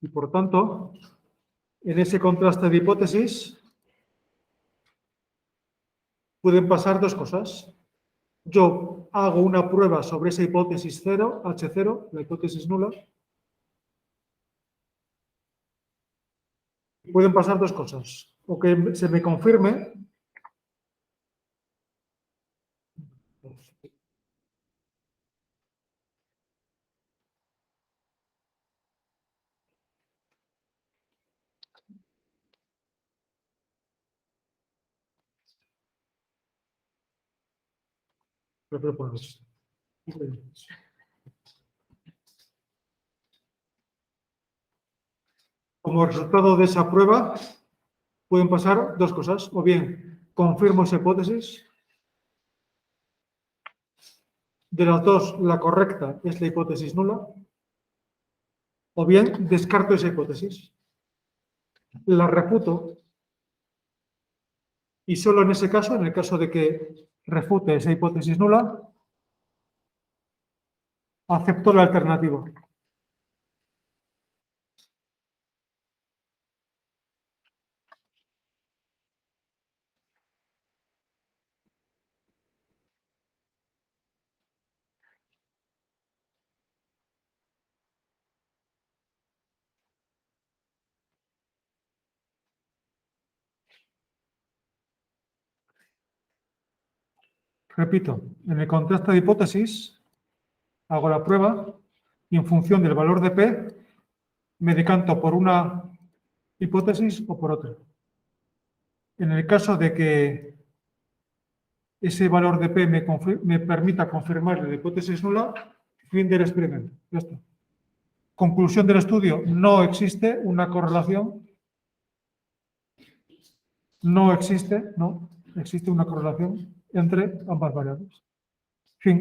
Y por tanto, en ese contraste de hipótesis pueden pasar dos cosas. Yo hago una prueba sobre esa hipótesis 0, H0, la hipótesis nula. Pueden pasar dos cosas. O que se me confirme. Como resultado de esa prueba, pueden pasar dos cosas. O bien, confirmo esa hipótesis. De las dos, la correcta es la hipótesis nula. O bien, descarto esa hipótesis. La refuto. Y solo en ese caso, en el caso de que refute esa hipótesis nula, acepto la alternativa. Repito, en el contraste de hipótesis, hago la prueba y en función del valor de P, me decanto por una hipótesis o por otra. En el caso de que ese valor de P me permita confirmar la hipótesis nula, fin del experimento. Ya está. Conclusión del estudio, no existe una correlación. No existe una correlación entre ambas variables. Fin.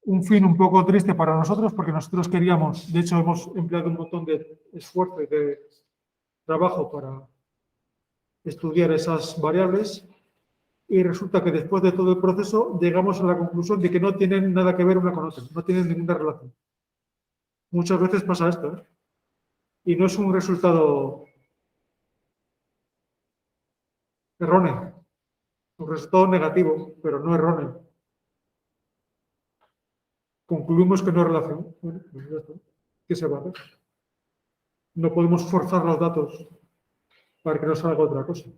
Un fin un poco triste para nosotros porque nosotros queríamos, de hecho hemos empleado un montón de esfuerzo y de trabajo para estudiar esas variables y resulta que después de todo el proceso llegamos a la conclusión de que no tienen nada que ver una con otra, no tienen ninguna relación. Muchas veces pasa esto, ¿eh? Y no es un resultado erróneo, un resultado negativo, pero no erróneo. Concluimos que no hay relación. Bueno, pues ya está. ¿Qué se va a hacer? No podemos forzar los datos para que no salga otra cosa.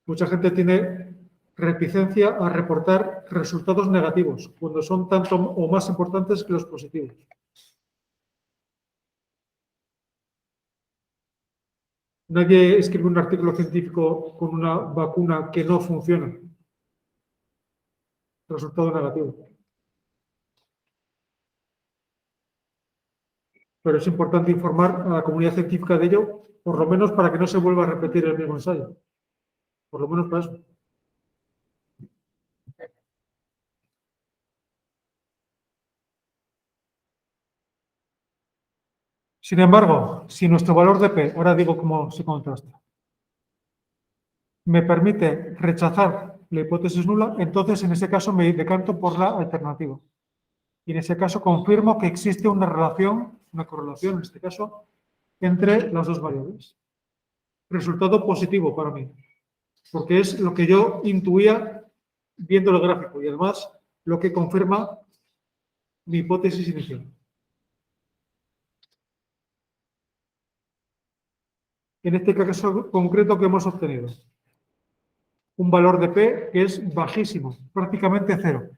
Mucha gente tiene reticencia a reportar resultados negativos, cuando son tanto o más importantes que los positivos. Nadie escribe un artículo científico con una vacuna que no funciona. Resultado negativo. Pero es importante informar a la comunidad científica de ello, por lo menos para que no se vuelva a repetir el mismo ensayo. Por lo menos para eso. Sin embargo, si nuestro valor de P, ahora digo cómo se contrasta, me permite rechazar la hipótesis nula, entonces en ese caso me decanto por la alternativa. Y en ese caso confirmo que existe una relación, una correlación en este caso, entre las dos variables. Resultado positivo para mí, porque es lo que yo intuía viendo el gráfico y además lo que confirma mi hipótesis inicial. En este caso concreto que hemos obtenido, un valor de P que es bajísimo, prácticamente cero.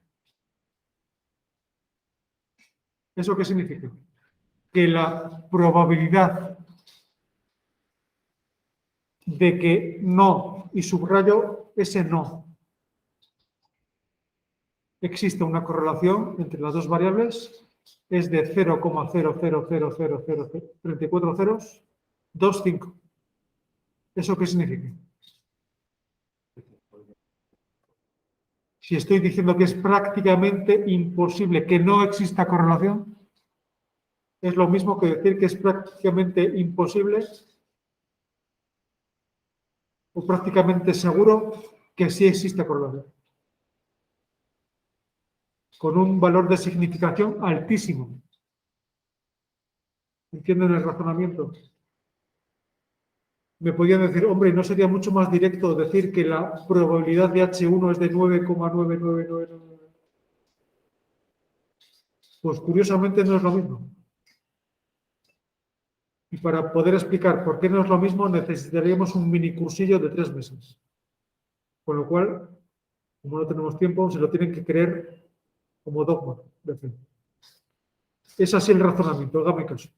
¿Eso qué significa? Que la probabilidad de que no, y subrayo ese no, existe una correlación entre las dos variables, es de 0,0000034 ceros, 25. ¿Eso qué significa? Si estoy diciendo que es prácticamente imposible que no exista correlación, es lo mismo que decir que es prácticamente imposible o prácticamente seguro que sí existe correlación. Con un valor de significación altísimo. ¿Entienden el razonamiento? Me podían decir, hombre, ¿no sería mucho más directo decir que la probabilidad de H1 es de 9,9999? Pues curiosamente no es lo mismo. Y para poder explicar por qué no es lo mismo necesitaríamos un mini cursillo de 3 meses. Con lo cual, como no tenemos tiempo, se lo tienen que creer como dogma de fe. Es así el razonamiento, hágame caso.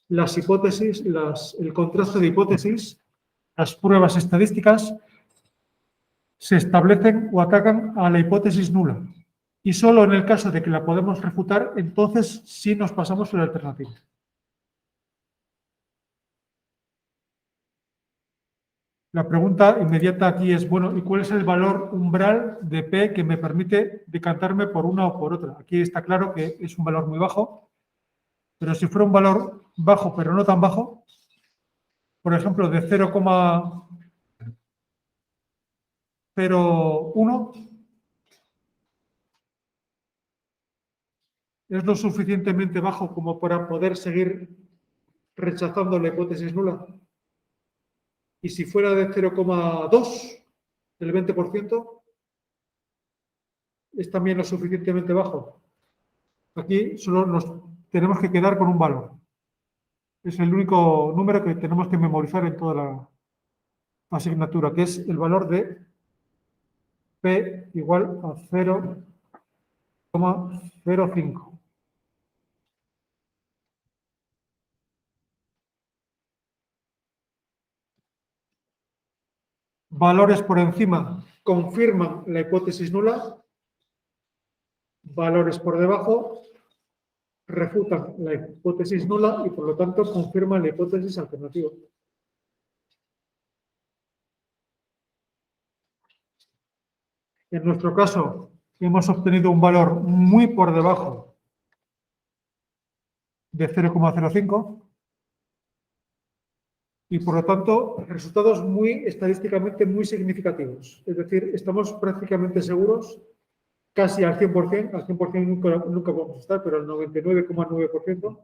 Las hipótesis, el contraste de hipótesis, las pruebas estadísticas, se establecen o atacan a la hipótesis nula. Y solo en el caso de que la podemos refutar, entonces sí nos pasamos a la alternativa. La pregunta inmediata aquí es, bueno, ¿y cuál es el valor umbral de P que me permite decantarme por una o por otra? Aquí está claro que es un valor muy bajo, pero si fuera un valor bajo, pero no tan bajo, por ejemplo, de 0,01, es lo suficientemente bajo como para poder seguir rechazando la hipótesis nula. Y si fuera de 0,2, el 20%, es también lo suficientemente bajo. Aquí solo nos tenemos que quedar con un valor. Es el único número que tenemos que memorizar en toda la asignatura, que es el valor de P igual a 0,05. Valores por encima confirman la hipótesis nula, valores por debajo refutan la hipótesis nula y por lo tanto confirman la hipótesis alternativa. En nuestro caso, hemos obtenido un valor muy por debajo de 0,05 y por lo tanto resultados muy estadísticamente muy significativos. Es decir, estamos prácticamente seguros, casi al 100%, al 100% nunca vamos a estar, pero al 99,9%,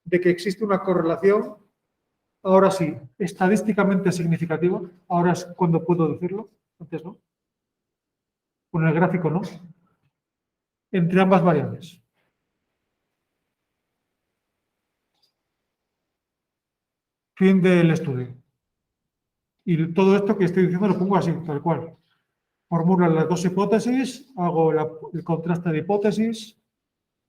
de que existe una correlación, ahora sí, estadísticamente significativa, ahora es cuando puedo decirlo, antes no, con el gráfico no, entre ambas variables. Fin del estudio. Y todo esto que estoy diciendo lo pongo así, tal cual. Formulo las dos hipótesis, hago el contraste de hipótesis,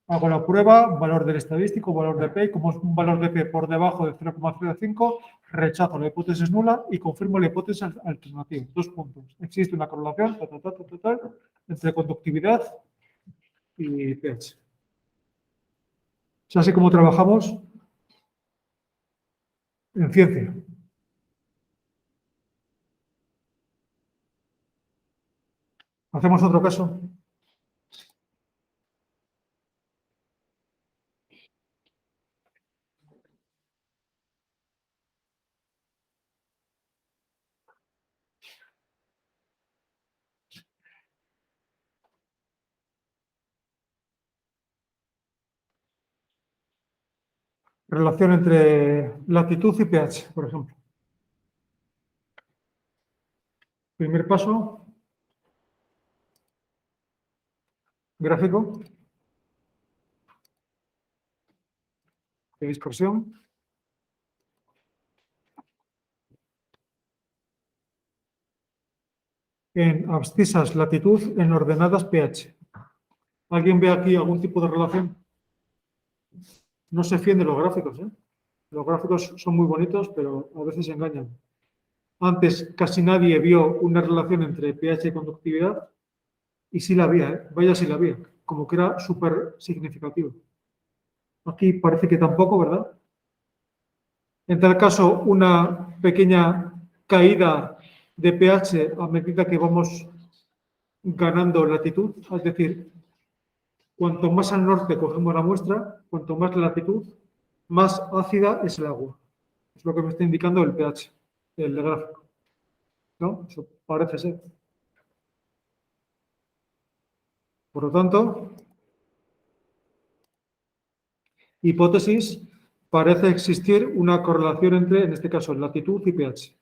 hago la prueba, valor del estadístico, valor de P, y como es un valor de P por debajo de 0,05, rechazo la hipótesis nula y confirmo la hipótesis alternativa. 2 puntos. Existe una correlación entre conductividad y pH. Es así como trabajamos en ciencia. Hacemos otro caso. Relación entre latitud y pH, por ejemplo. Primer paso, gráfico de dispersión. En abscisas latitud en ordenadas pH. ¿Alguien ve aquí algún tipo de relación? No se fíen de los gráficos, ¿eh? Los gráficos son muy bonitos, pero a veces engañan. Antes casi nadie vio una relación entre pH y conductividad, y sí la había, ¿eh? Vaya si la había, como que era súper significativo. Aquí parece que tampoco, ¿verdad? En tal caso, una pequeña caída de pH a medida que vamos ganando latitud, es decir, cuanto más al norte cogemos la muestra, cuanto más latitud, más ácida es el agua. Es lo que me está indicando el pH, el gráfico. ¿No? Eso parece ser. Por lo tanto, hipótesis, parece existir una correlación entre, en este caso, latitud y pH.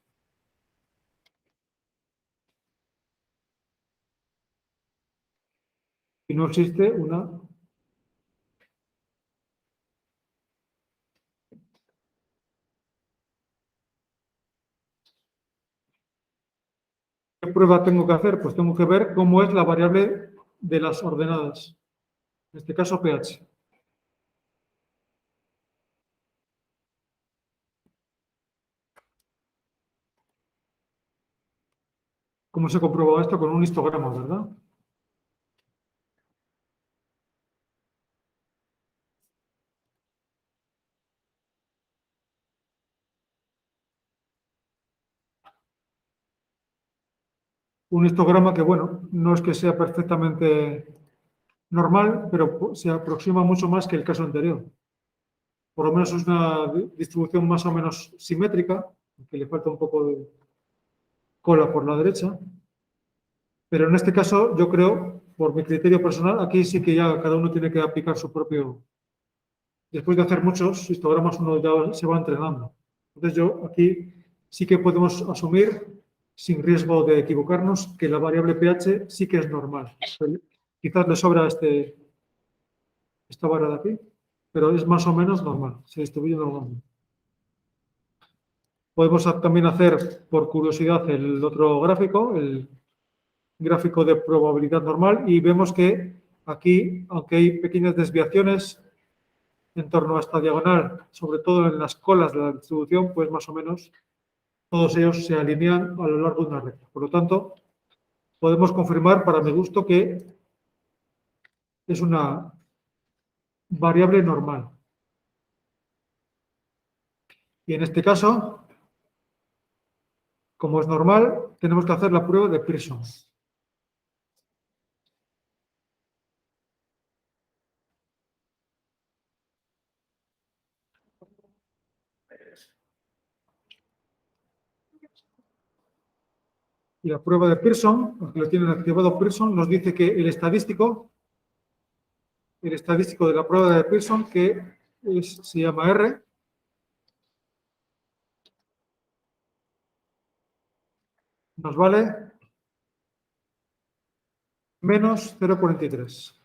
Y no existe una... ¿Qué prueba tengo que hacer? Pues tengo que ver cómo es la variable de las ordenadas. En este caso, pH. ¿Cómo se comprueba esto? Con un histograma, ¿verdad? un histograma que, bueno, no es que sea perfectamente normal, pero se aproxima mucho más que el caso anterior. Por lo menos es una distribución más o menos simétrica, que le falta un poco de cola por la derecha. Pero en este caso, yo creo, por mi criterio personal, aquí sí que ya cada uno tiene que aplicar su propio. Después de hacer muchos histogramas, uno ya se va entrenando. Entonces, yo aquí sí que podemos asumir, sin riesgo de equivocarnos, que la variable pH sí que es normal. Quizás le sobra esta barra de aquí, pero es más o menos normal, se distribuye normalmente. Podemos también hacer, por curiosidad, el otro gráfico, el gráfico de probabilidad normal, y vemos que aquí, aunque hay pequeñas desviaciones en torno a esta diagonal, sobre todo en las colas de la distribución, pues más o menos todos ellos se alinean a lo largo de una recta. Por lo tanto, podemos confirmar, para mi gusto, que es una variable normal. Y en este caso, como es normal, tenemos que hacer la prueba de Pearson. Y la prueba de Pearson, aunque lo tienen activado Pearson, nos dice que el estadístico de la prueba de Pearson, que se llama R, nos vale menos 0,43.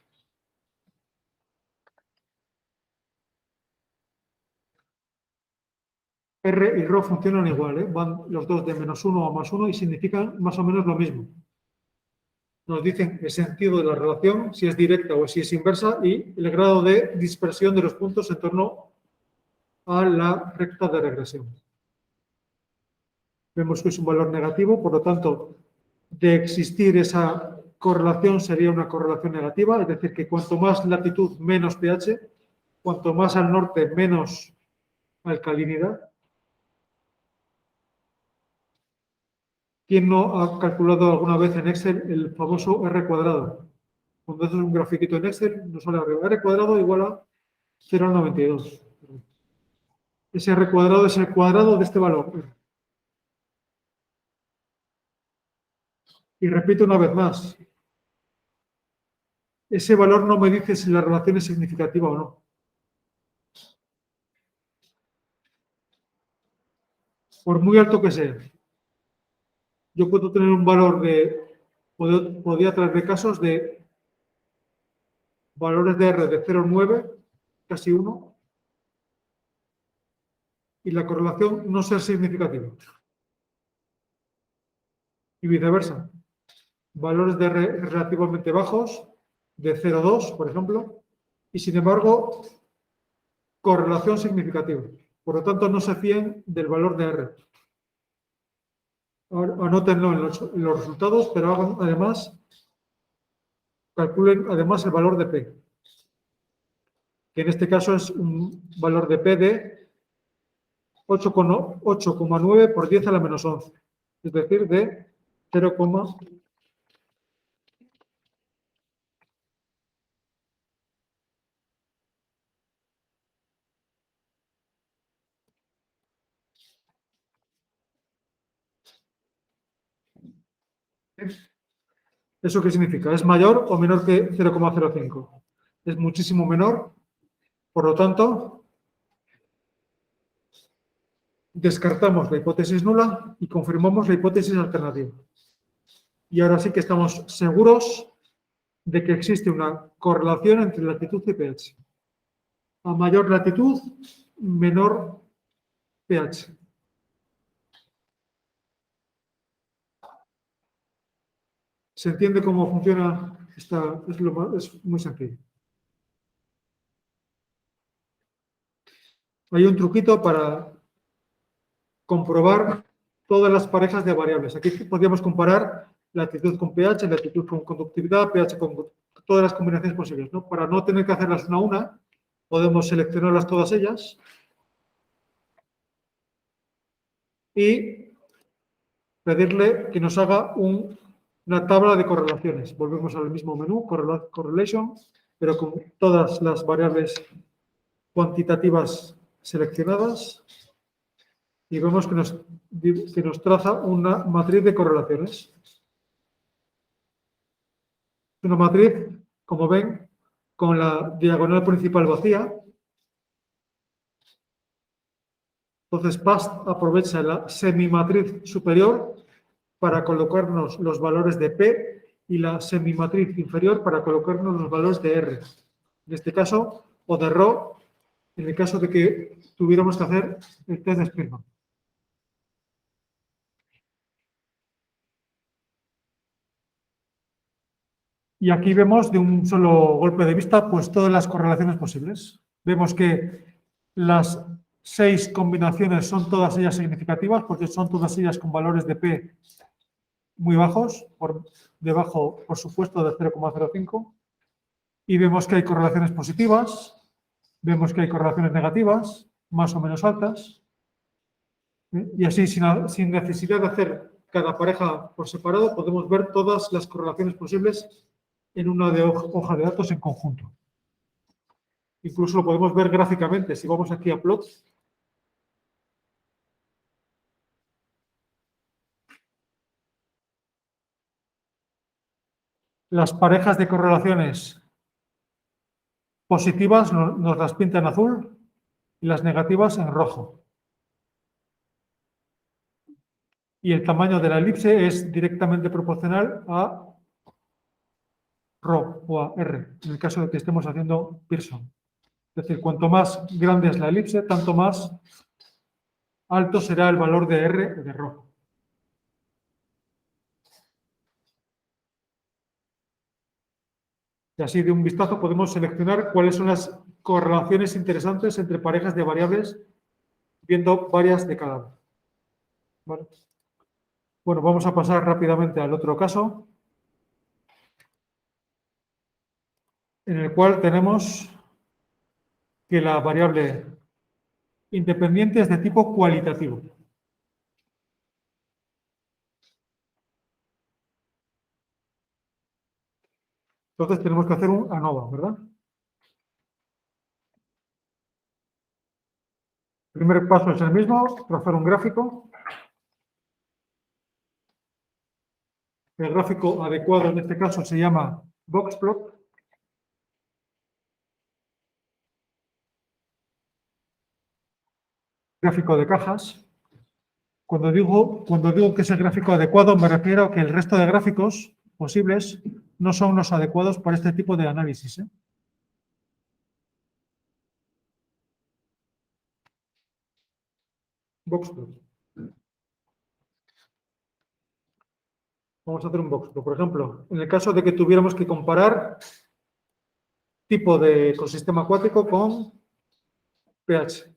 R y ρ funcionan igual, van los dos de -1 a +1 y significan más o menos lo mismo. Nos dicen el sentido de la relación, si es directa o si es inversa, y el grado de dispersión de los puntos en torno a la recta de regresión. Vemos que es un valor negativo, por lo tanto, de existir esa correlación sería una correlación negativa, es decir, que cuanto más latitud, menos pH, cuanto más al norte, menos alcalinidad. ¿Quién no ha calculado alguna vez en Excel el famoso R cuadrado? Cuando haces un grafiquito en Excel, nos sale arriba. R cuadrado igual a 0,92. Ese R cuadrado es el cuadrado de este valor. Y repito una vez más, ese valor no me dice si la relación es significativa o no. Por muy alto que sea. Yo puedo tener un valor podría traerme casos de valores de R de 0,9, casi 1, y la correlación no ser significativa. Y viceversa. Valores de R relativamente bajos, de 0,2, por ejemplo, y sin embargo, correlación significativa. Por lo tanto, no se fíen del valor de R. Anótenlo en los resultados, pero hagan además, calculen además el valor de P, que en este caso es un valor de P de 8,9 por 10 a la menos 11, es decir, de 0, ¿eso qué significa? ¿Es mayor o menor que 0,05? Es muchísimo menor, por lo tanto, descartamos la hipótesis nula y confirmamos la hipótesis alternativa. Y ahora sí que estamos seguros de que existe una correlación entre latitud y pH. A mayor latitud, menor pH. ¿Se entiende cómo funciona esta? Es muy sencillo. Hay un truquito para comprobar todas las parejas de variables. Aquí podríamos comparar latitud con pH, latitud con conductividad, pH con todas las combinaciones posibles, ¿no? Para no tener que hacerlas una a una, podemos seleccionarlas todas ellas y pedirle que nos haga una tabla de correlaciones. Volvemos al mismo menú, correlation, pero con todas las variables cuantitativas seleccionadas y vemos que nos traza una matriz de correlaciones. Una matriz, como ven, con la diagonal principal vacía. Entonces, PAST aprovecha la semimatriz superior para colocarnos los valores de P y la semimatriz inferior para colocarnos los valores de R. En este caso, o de ρ, en el caso de que tuviéramos que hacer el test de Spearman. Y aquí vemos de un solo golpe de vista pues todas las correlaciones posibles. Vemos que las 6 combinaciones son todas ellas significativas porque son todas ellas con valores de P muy bajos, por debajo, por supuesto, de 0,05. Y vemos que hay correlaciones positivas, vemos que hay correlaciones negativas, más o menos altas. Y así, sin necesidad de hacer cada pareja por separado, podemos ver todas las correlaciones posibles en una hoja de datos en conjunto. Incluso lo podemos ver gráficamente. Si vamos aquí a plot, las parejas de correlaciones positivas nos las pinta en azul y las negativas en rojo. Y el tamaño de la elipse es directamente proporcional a ρ o a R, en el caso de que estemos haciendo Pearson. Es decir, cuanto más grande es la elipse, tanto más alto será el valor de R de ρ. Y así de un vistazo podemos seleccionar cuáles son las correlaciones interesantes entre parejas de variables, viendo varias de cada una. ¿Vale? Bueno, vamos a pasar rápidamente al otro caso, en el cual tenemos que la variable independiente es de tipo cualitativo. Entonces tenemos que hacer un ANOVA, ¿verdad? El primer paso es el mismo, trazar un gráfico. El gráfico adecuado en este caso se llama boxplot. Gráfico de cajas. Cuando digo que es el gráfico adecuado, me refiero a que el resto de gráficos posibles no son los adecuados para este tipo de análisis. Boxplot. Vamos a hacer un boxplot. Por ejemplo, en el caso de que tuviéramos que comparar tipo de ecosistema acuático con pH.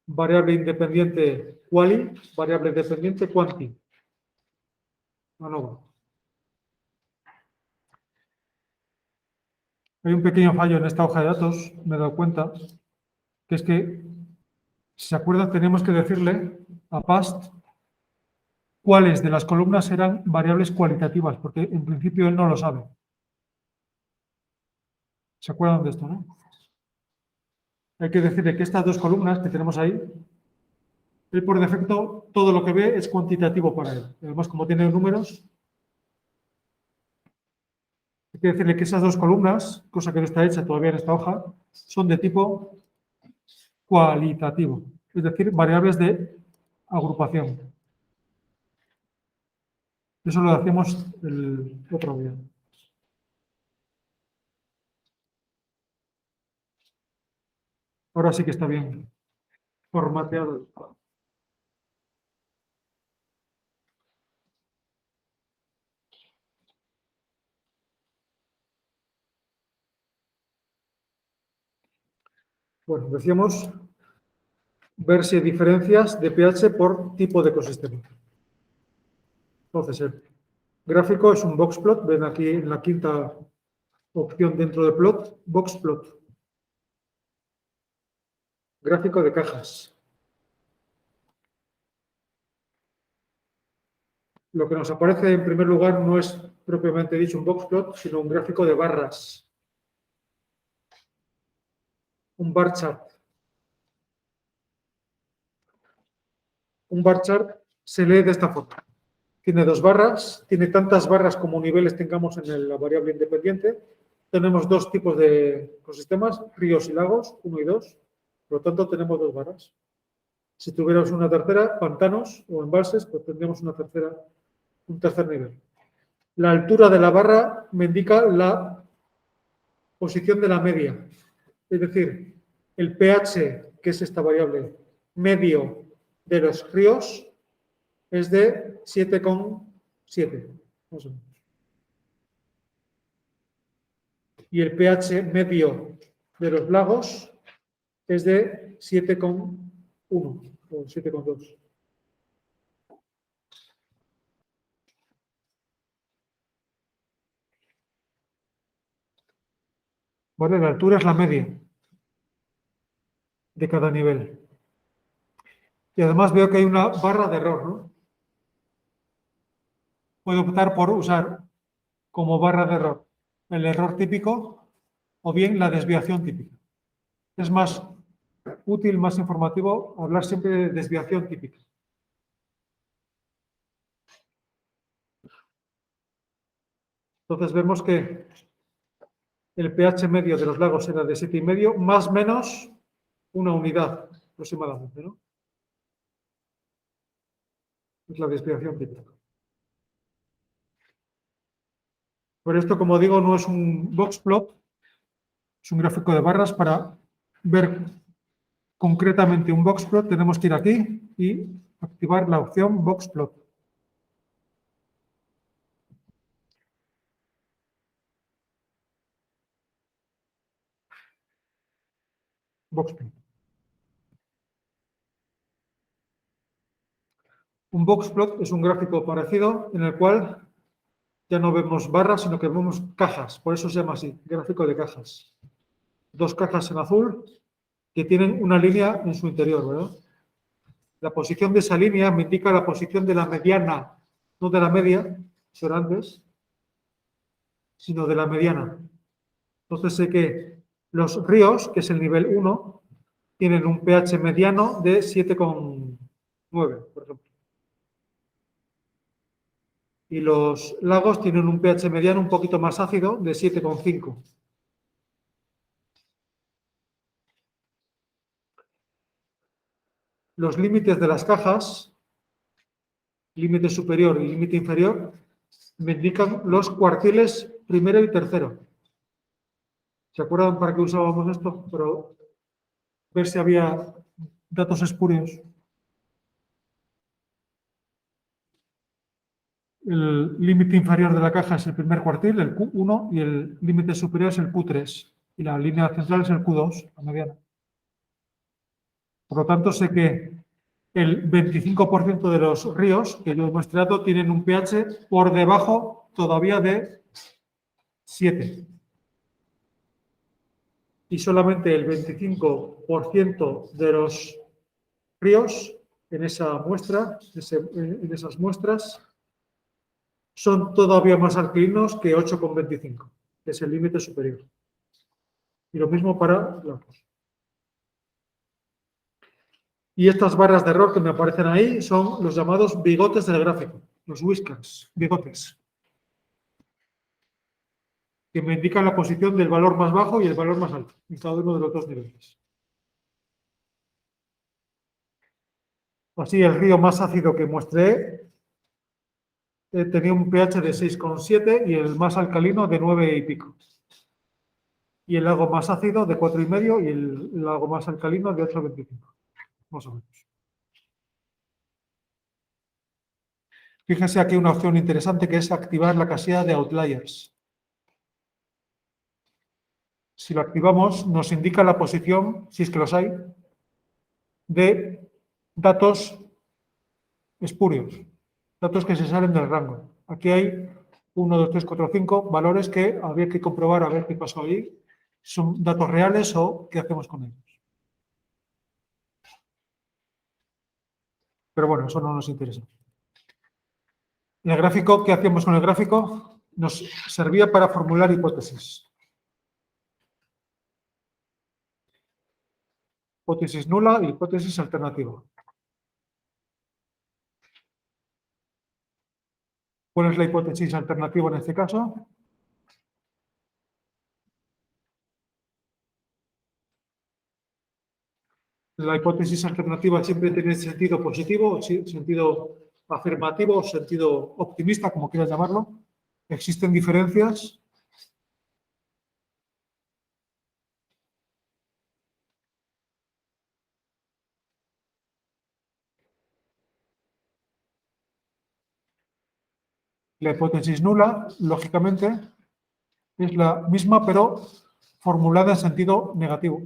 Variable independiente quali, variable dependiente quanti. ANOVA. Hay un pequeño fallo en esta hoja de datos, me he dado cuenta, que es que, si se acuerdan, tenemos que decirle a PAST cuáles de las columnas eran variables cualitativas, porque en principio él no lo sabe. ¿Se acuerdan de esto, no? Hay que decirle que estas dos columnas que tenemos ahí, él por defecto todo lo que ve es cuantitativo para él. Además, como tiene números, hay que decirle que esas dos columnas, cosa que no está hecha todavía en esta hoja, son de tipo cualitativo, es decir, variables de agrupación. Eso lo hacemos el otro día. Ahora sí que está bien formateado. Bueno, decíamos ver si hay diferencias de pH por tipo de ecosistema. Entonces, el gráfico es un boxplot. Ven aquí en la quinta opción dentro de plot, boxplot. Gráfico de cajas. lo que nos aparece en primer lugar no es propiamente dicho un boxplot, sino un gráfico de barras. Un bar chart. Un bar chart se lee de esta forma. Tiene dos barras, tiene tantas barras como niveles tengamos en la variable independiente. Tenemos dos tipos de ecosistemas, ríos y lagos, 1 y 2. Por lo tanto, tenemos dos barras. Si tuviéramos una tercera, pantanos o embalses, pues tendríamos un tercer nivel. La altura de la barra me indica la posición de la media. Es decir, el pH, que es esta variable, medio de los ríos, es de 7,7. Más o menos. Y el pH medio de los lagos es de 7,1 o 7,2. Vale, la altura es la media de cada nivel. Y además veo que hay una barra de error, ¿no? Puedo optar por usar como barra de error el error típico o bien la desviación típica. Es más útil, más informativo hablar siempre de desviación típica. Entonces vemos que el pH medio de los lagos era de 7,5, más o menos una unidad aproximadamente, ¿no? Es la desviación típica. Por esto, como digo, no es un boxplot, es un gráfico de barras. Para ver concretamente un boxplot tenemos que ir aquí y activar la opción boxplot. Boxplot. Un boxplot es un gráfico parecido en el cual ya no vemos barras, sino que vemos cajas. Por eso se llama así, gráfico de cajas. Dos cajas en azul que tienen una línea en su interior, ¿verdad? La posición de esa línea me indica la posición de la mediana, no de la media, eso era antes, sino de la mediana. Entonces sé que los ríos, que es el nivel 1, tienen un pH mediano de 7,9, por ejemplo. Y los lagos tienen un pH mediano un poquito más ácido de 7,5. Los límites de las cajas, límite superior y límite inferior, me indican los cuartiles primero y tercero. ¿Se acuerdan para qué usábamos esto? Para ver si había datos espurios. El límite inferior de la caja es el primer cuartil, el Q1, y el límite superior es el Q3. Y la línea central es el Q2, la mediana. Por lo tanto, sé que el 25% de los ríos que yo he muestrado tienen un pH por debajo todavía de 7. Y solamente el 25% de los ríos en esa muestra, en esas muestras, son todavía más alcalinos que 8,25, que es el límite superior. Y lo mismo para lagos. Y estas barras de error que me aparecen ahí son los llamados bigotes del gráfico, los whiskers, bigotes, que me indican la posición del valor más bajo y el valor más alto en cada uno de los dos niveles. Así, el río más ácido que muestré tenía un pH de 6,7 y el más alcalino de 9 y pico. Y el lago más ácido de 4,5 y el lago más alcalino de 8,25, más o menos. Fíjense aquí una opción interesante que es activar la casilla de outliers. Si lo activamos, nos indica la posición, si es que los hay, de datos espurios, datos que se salen del rango. Aquí hay 1, 2, 3, 4, 5 valores que habría que comprobar a ver qué pasó ahí. ¿Son datos reales o qué hacemos con ellos? Pero bueno, eso no nos interesa. El gráfico, ¿qué hacíamos con el gráfico? Nos servía para formular hipótesis. Hipótesis nula y hipótesis alternativa. ¿Cuál es la hipótesis alternativa en este caso? La hipótesis alternativa siempre tiene sentido positivo, sentido afirmativo o sentido optimista, como quieras llamarlo. ¿Existen diferencias? La hipótesis nula, lógicamente, es la misma, pero formulada en sentido negativo.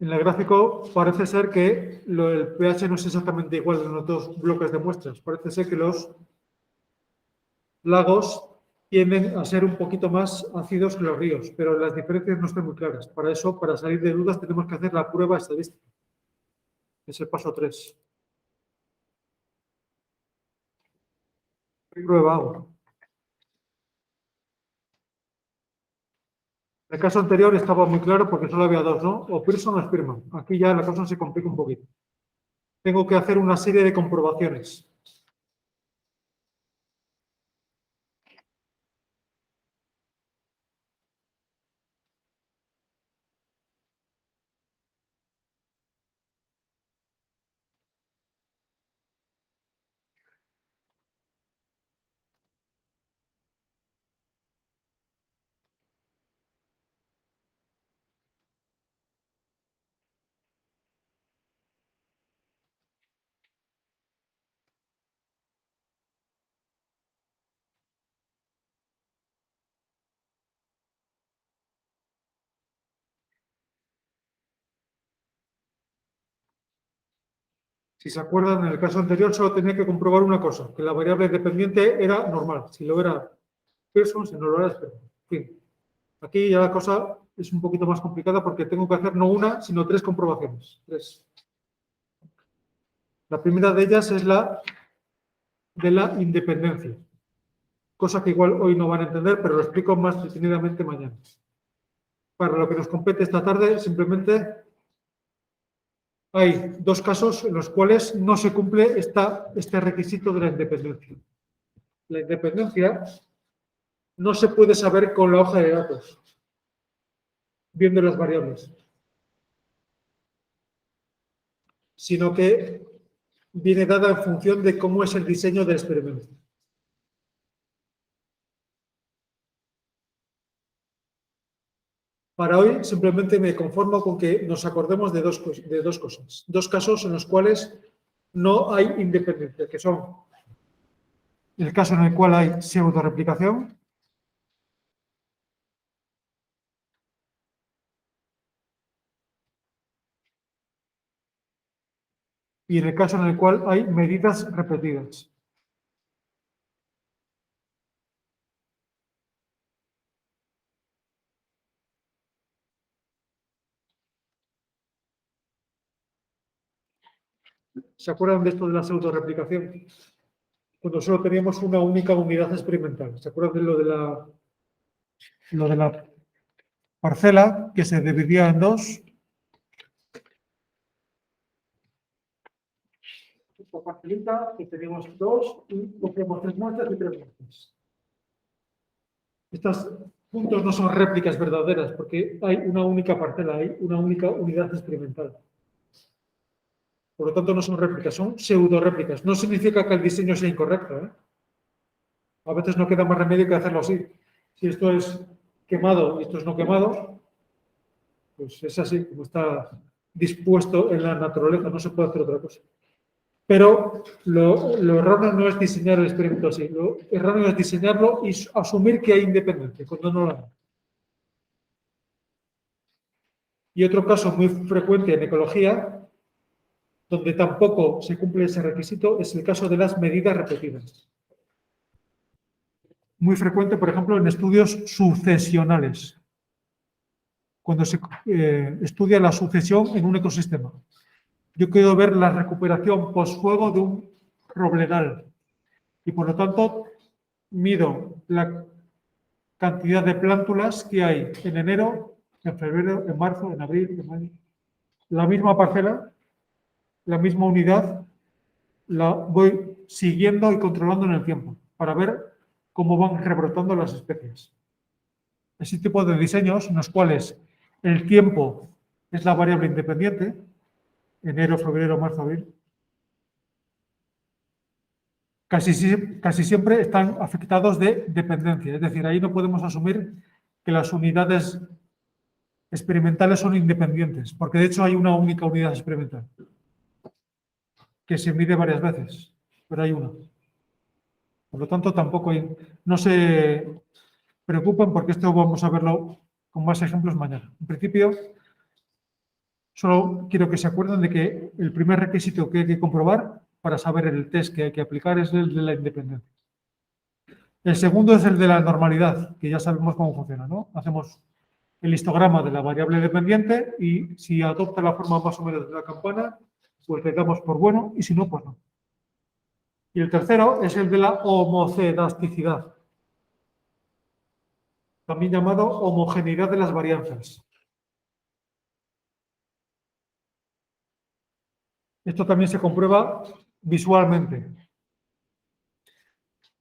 En el gráfico parece ser que el pH no es exactamente igual en los dos bloques de muestras. Parece ser que los lagos tienden a ser un poquito más ácidos que los ríos, pero las diferencias no están muy claras. Para eso, para salir de dudas, tenemos que hacer la prueba estadística. Es el paso 3. Prueba agua. En el caso anterior estaba muy claro porque solo había dos, ¿no? O Pearson o Spearman. Aquí ya la cosa se complica un poquito. Tengo que hacer una serie de comprobaciones. Si se acuerdan, en el caso anterior solo tenía que comprobar una cosa, que la variable dependiente era normal. Si lo era Pearson, si no lo era Spearman. En fin, aquí ya la cosa es un poquito más complicada porque tengo que hacer no una, sino 3 comprobaciones. 3. La primera de ellas es la de la independencia, cosa que igual hoy no van a entender, pero lo explico más detenidamente mañana. Para lo que nos compete esta tarde, simplemente hay 2 casos en los cuales no se cumple este requisito de la independencia. La independencia no se puede saber con la hoja de datos, viendo las variables, sino que viene dada en función de cómo es el diseño del experimento. Para hoy simplemente me conformo con que nos acordemos de dos cosas, 2 casos en los cuales no hay independencia, que son el caso en el cual hay pseudo-replicación y en el caso en el cual hay medidas repetidas. ¿Se acuerdan de esto de la pseudo-replicación? Cuando solo teníamos una única unidad experimental. ¿Se acuerdan de lo de la parcela que se dividía en 2? Esta parcelita que teníamos 2 y cogemos 3 muestras y 3 muestras. Estos puntos no son réplicas verdaderas porque hay una única parcela, hay una única unidad experimental. Por lo tanto, no son réplicas, son pseudo-réplicas. No significa que el diseño sea incorrecto, ¿eh? A veces no queda más remedio que hacerlo así. Si esto es quemado y esto es no quemado, pues es así, como está dispuesto en la naturaleza, no se puede hacer otra cosa. Pero lo erróneo no es diseñar el experimento así, lo erróneo es diseñarlo y asumir que hay independencia, cuando no lo hay. Y otro caso muy frecuente en ecología Donde tampoco se cumple ese requisito es el caso de las medidas repetidas. Muy frecuente, por ejemplo, en estudios sucesionales, cuando se estudia la sucesión en un ecosistema. Yo quiero ver la recuperación post-fuego de un robledal y, por lo tanto, mido la cantidad de plántulas que hay en enero, en febrero, en marzo, en abril, en mayo. La misma parcela, la misma unidad, la voy siguiendo y controlando en el tiempo para ver cómo van rebrotando las especies. Ese tipo de diseños en los cuales el tiempo es la variable independiente, enero, febrero, marzo, abril, casi siempre están afectados de dependencia. Es decir, ahí no podemos asumir que las unidades experimentales son independientes, porque de hecho hay una única unidad experimental que se mide varias veces, pero hay una. Por lo tanto, tampoco no se preocupen porque esto vamos a verlo con más ejemplos mañana. En principio, solo quiero que se acuerden de que el primer requisito que hay que comprobar para saber el test que hay que aplicar es el de la independencia. El segundo es el de la normalidad, que ya sabemos cómo funciona, ¿no? Hacemos el histograma de la variable dependiente y si adopta la forma más o menos de la campana, pues le damos por bueno y si no, pues no. Y el tercero es el de la homocedasticidad, también llamado homogeneidad de las varianzas. Esto también se comprueba visualmente.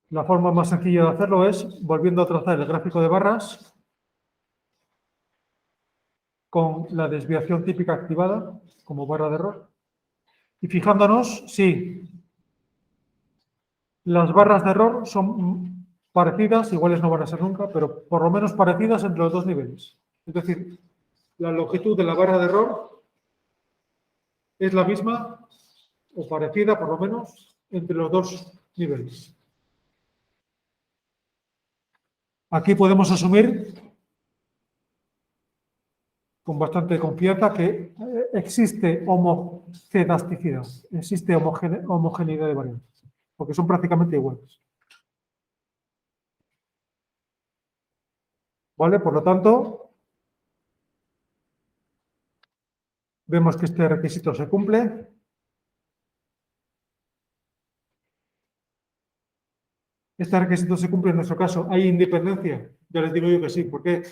La forma más sencilla de hacerlo es volviendo a trazar el gráfico de barras con la desviación típica activada como barra de error y fijándonos si las barras de error son parecidas, iguales no van a ser nunca, pero por lo menos parecidas entre los dos niveles. Es decir, la longitud de la barra de error es la misma o parecida, por lo menos, entre los dos niveles. Aquí podemos asumir con bastante confianza que existe homocedasticidad, existe homogeneidad de variantes, porque son prácticamente iguales. ¿Vale? Por lo tanto, vemos que este requisito se cumple. Este requisito se cumple en nuestro caso. ¿Hay independencia? Ya les digo yo que sí. ¿Por qué?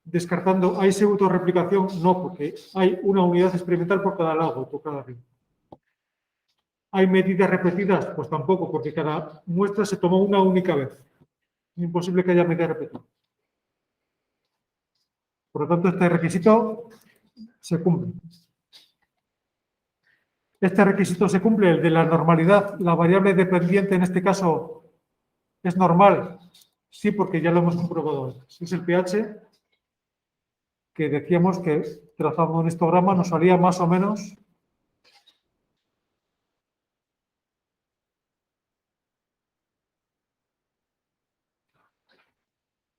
Descartando, ¿hay pseudo-replicación? No, porque hay una unidad experimental por cada lado, por cada ring. ¿Hay medidas repetidas? Pues tampoco, porque cada muestra se tomó una única vez. Es imposible que haya medidas repetidas. Por lo tanto, este requisito se cumple. Este requisito se cumple, el de la normalidad. La variable dependiente en este caso es normal. Sí, porque ya lo hemos comprobado antes. Es el pH, que decíamos que trazando un histograma nos salía más o menos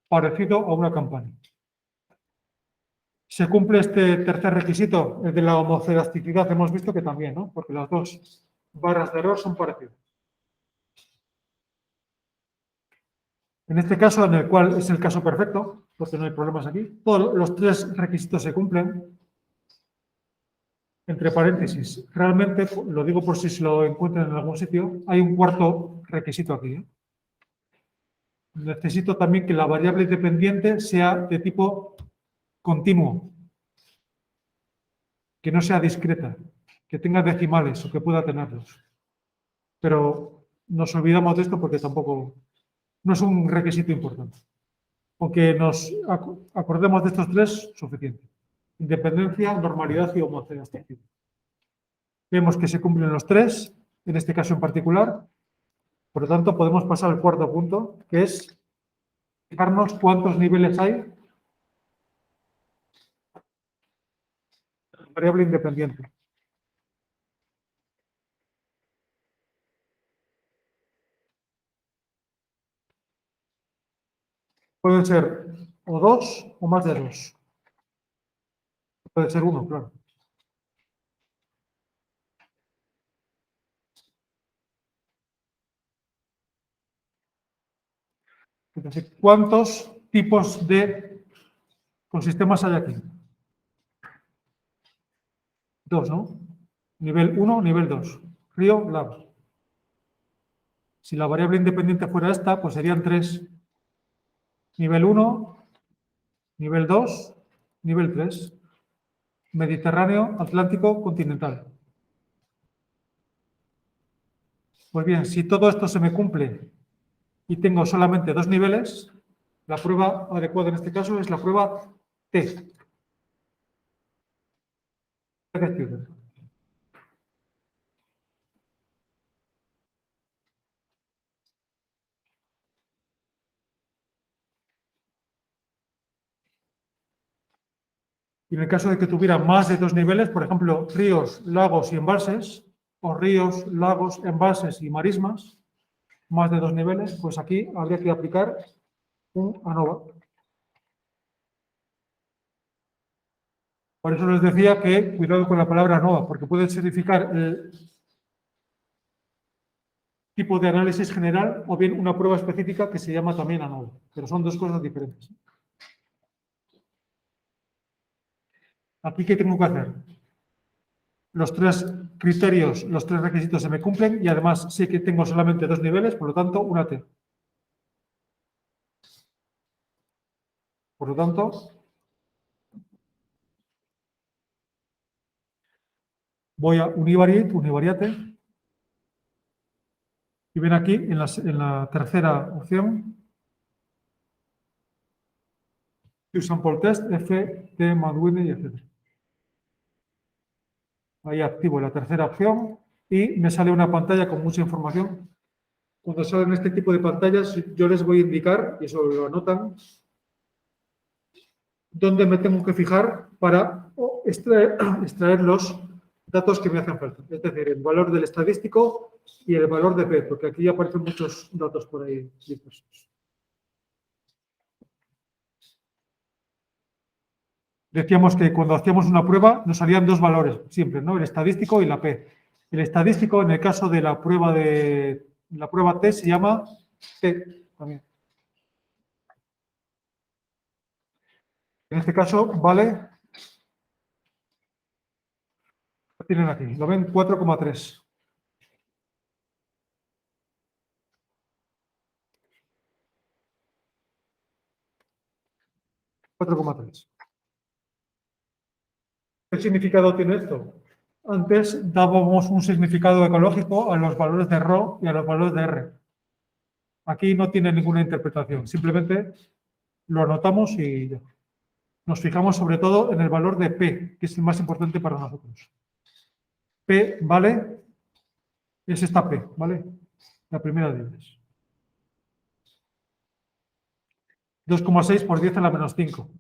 parecido a una campana. Se cumple este tercer requisito, el de la homocedasticidad. Hemos visto que también, ¿no? Porque las dos barras de error son parecidas. En este caso, en el cual es el caso perfecto, porque no hay problemas aquí, todos los tres requisitos se cumplen. Entre paréntesis, realmente, lo digo por si se lo encuentran en algún sitio, hay un cuarto requisito aquí, ¿eh? Necesito también que la variable dependiente sea de tipo continuo, que no sea discreta, que tenga decimales o que pueda tenerlos. Pero nos olvidamos de esto porque tampoco no es un requisito importante. Aunque nos acordemos de estos tres, suficiente. Independencia, normalidad y homocedasticidad. Vemos que se cumplen los tres, en este caso en particular. Por lo tanto, podemos pasar al cuarto punto, que es fijarnos cuántos niveles hay de variable independiente. Pueden ser o dos o más de dos. Puede ser uno, claro. Es decir, ¿cuántos tipos de ecosistemas hay aquí? 2, ¿no? Nivel 1, nivel 2. Río, lago. Si la variable independiente fuera esta, pues serían 3. Nivel 1, nivel 2, nivel 3. Mediterráneo, Atlántico, continental. Pues bien, si todo esto se me cumple y tengo solamente 2 niveles, la prueba adecuada en este caso es la prueba T. Y en el caso de que tuviera más de 2 niveles, por ejemplo, ríos, lagos y embalses, o ríos, lagos, embalses y marismas, más de 2 niveles, pues aquí habría que aplicar un ANOVA. Por eso les decía que cuidado con la palabra ANOVA, porque puede significar el tipo de análisis general o bien una prueba específica que se llama también ANOVA, pero son dos cosas diferentes. Aquí, ¿qué tengo que hacer? Los 3 criterios, los 3 requisitos se me cumplen y además sé que tengo solamente 2 niveles, por lo tanto, una T. Por lo tanto, voy a univariate, y ven aquí en la tercera opción, sample test, F, T, Madwine y etc. Ahí activo la tercera opción y me sale una pantalla con mucha información. Cuando salen este tipo de pantallas, yo les voy a indicar, y eso lo anotan, dónde me tengo que fijar para extraer los datos que me hacen falta. Es decir, el valor del estadístico y el valor de P, porque aquí aparecen muchos datos por ahí dispersos. Decíamos que cuando hacíamos una prueba nos salían 2 valores siempre, ¿no? El estadístico y la P. El estadístico, en el caso de la prueba T, se llama T también. En este caso, vale, lo tienen aquí, lo ven 4,3. ¿Qué significado tiene esto? Antes dábamos un significado ecológico a los valores de ρ y a los valores de R. Aquí no tiene ninguna interpretación, simplemente lo anotamos y ya. Nos fijamos sobre todo en el valor de P, que es el más importante para nosotros. P, ¿vale? Es esta P, ¿vale? La primera de ellas. 2,6 por 10 a la menos 5.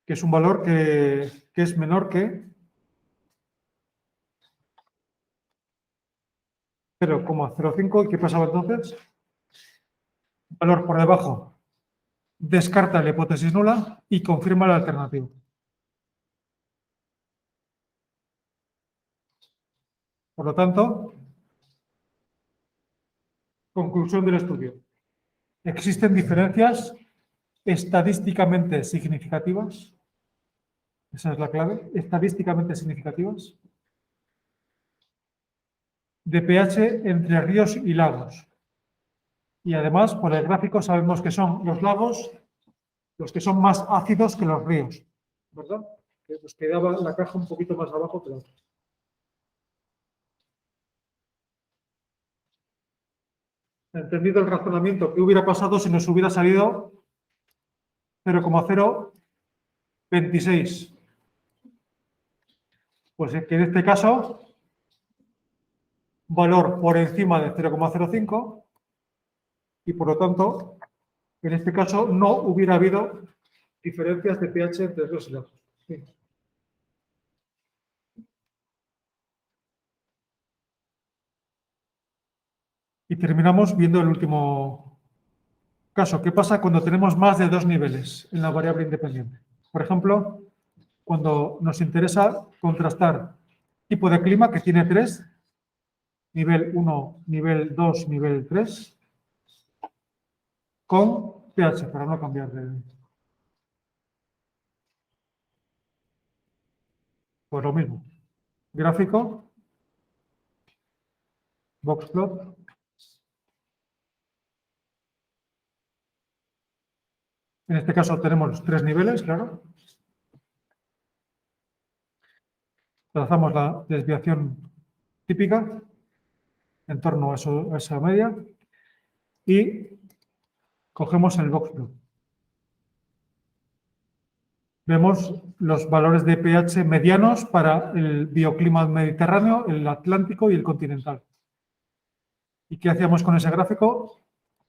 Que es un valor que es menor que 0,05. ¿Y qué pasaba entonces? Valor por debajo. Descarta la hipótesis nula y confirma la alternativa. Por lo tanto, conclusión del estudio. Existen diferencias estadísticamente significativas. Esa es la clave. Estadísticamente significativas de pH entre ríos y lagos. Y además, por el gráfico sabemos que son los lagos los que son más ácidos que los ríos, ¿verdad? Que nos quedaba la caja un poquito más abajo que la otra. Entendido el razonamiento, ¿qué hubiera pasado si nos hubiera salido 0,026? Pues que en este caso, valor por encima de 0,05 y por lo tanto, en este caso no hubiera habido diferencias de pH entre los lagos. Sí. Y terminamos viendo el último caso. ¿Qué pasa cuando tenemos más de 2 niveles en la variable independiente? Por ejemplo, cuando nos interesa contrastar tipo de clima, que tiene 3, nivel 1, nivel 2, nivel 3, con pH, para no cambiar de... Pues lo mismo. Gráfico, boxplot. En este caso tenemos los 3 niveles, claro. Trazamos la desviación típica en torno a esa media y cogemos el boxplot. Vemos los valores de pH medianos para el bioclima mediterráneo, el atlántico y el continental. ¿Y qué hacíamos con ese gráfico?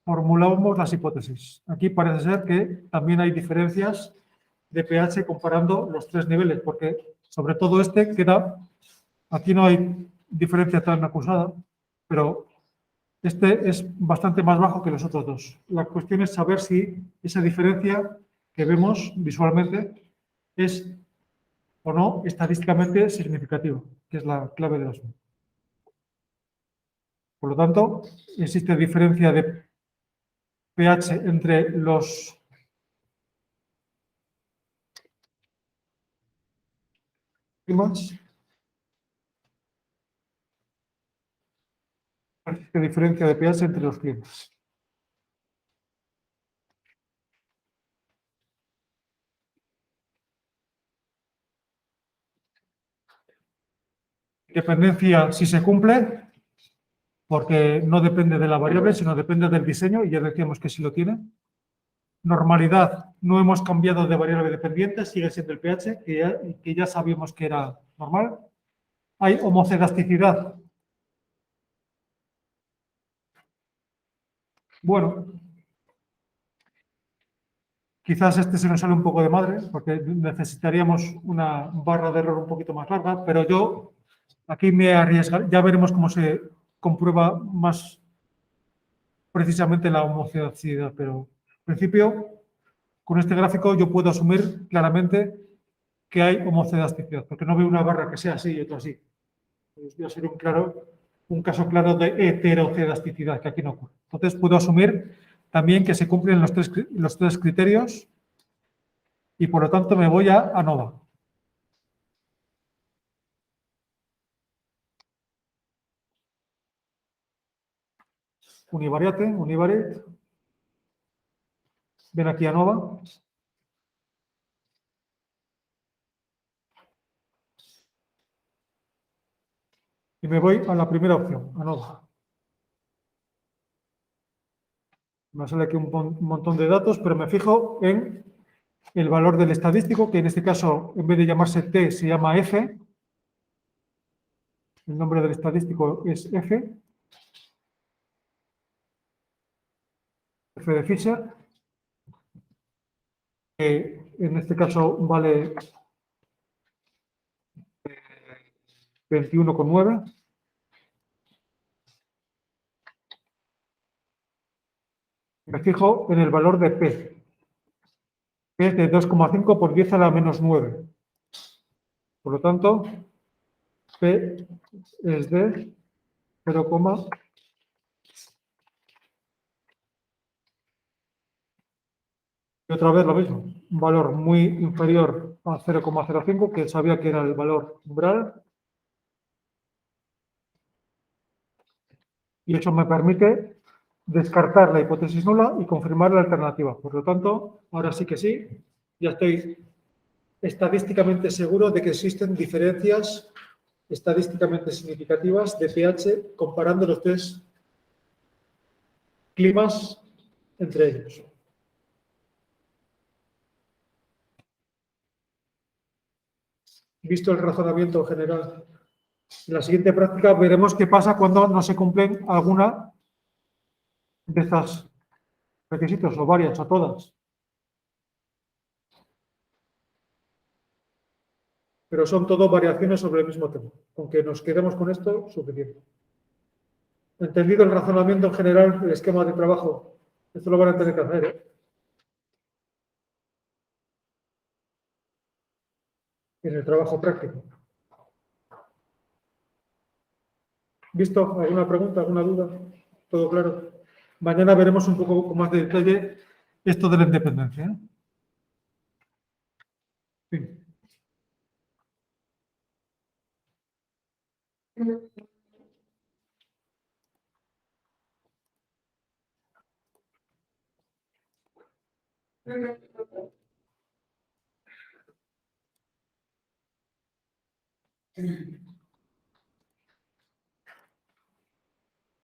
Formulábamos las hipótesis. Aquí parece ser que también hay diferencias de pH comparando los 3 niveles, porque sobre todo este queda, aquí no hay diferencia tan acusada, pero este es bastante más bajo que los otros dos. La cuestión es saber si esa diferencia que vemos visualmente es o no estadísticamente significativa, que es la clave del asunto. Por lo tanto, existe diferencia de pH entre los climas. Existe diferencia de pH entre los climas. Dependencia si se cumple, porque no depende de la variable, sino depende del diseño, y ya decíamos que sí lo tiene. Normalidad, no hemos cambiado de variable dependiente, sigue siendo el pH, que ya sabíamos que era normal. Hay homocedasticidad. Bueno, quizás este se nos sale un poco de madre, porque necesitaríamos una barra de error un poquito más larga, pero yo aquí me arriesgo, ya veremos cómo se comprueba más precisamente la homocedasticidad, pero en principio, con este gráfico yo puedo asumir claramente que hay homocedasticidad, porque no veo una barra que sea así y otra así. Pues voy a ser un caso claro de heterocedasticidad, que aquí no ocurre. Entonces puedo asumir también que se cumplen los tres criterios y por lo tanto me voy a ANOVA. Univariate. Ven aquí ANOVA. Y me voy a la primera opción, ANOVA. Me sale aquí un montón de datos, pero me fijo en el valor del estadístico, que en este caso, en vez de llamarse T, se llama F. El nombre del estadístico es F. F de Fisher. Que en este caso vale 21,9. Me fijo en el valor de P, que es de 2,5 por 10 a la menos 9. Por lo tanto, P es de 0, y otra vez lo mismo, un valor muy inferior a 0,05, que sabía que era el valor umbral. Y eso me permite descartar la hipótesis nula y confirmar la alternativa. Por lo tanto, ahora sí que sí, ya estoy estadísticamente seguro de que existen diferencias estadísticamente significativas de pH comparando los 3 climas entre ellos. Visto el razonamiento general, en la siguiente práctica veremos qué pasa cuando no se cumplen alguna de estos requisitos, o varias, o todas. Pero son todo variaciones sobre el mismo tema. Con que nos quedemos con esto, suficiente. Entendido el razonamiento en general, el esquema de trabajo. Esto lo van a tener que hacer, ¿eh? En el trabajo práctico. ¿Visto? ¿Alguna pregunta, alguna duda? ¿Todo claro? Mañana veremos un poco con más de detalle esto de la independencia, ¿eh? Sí.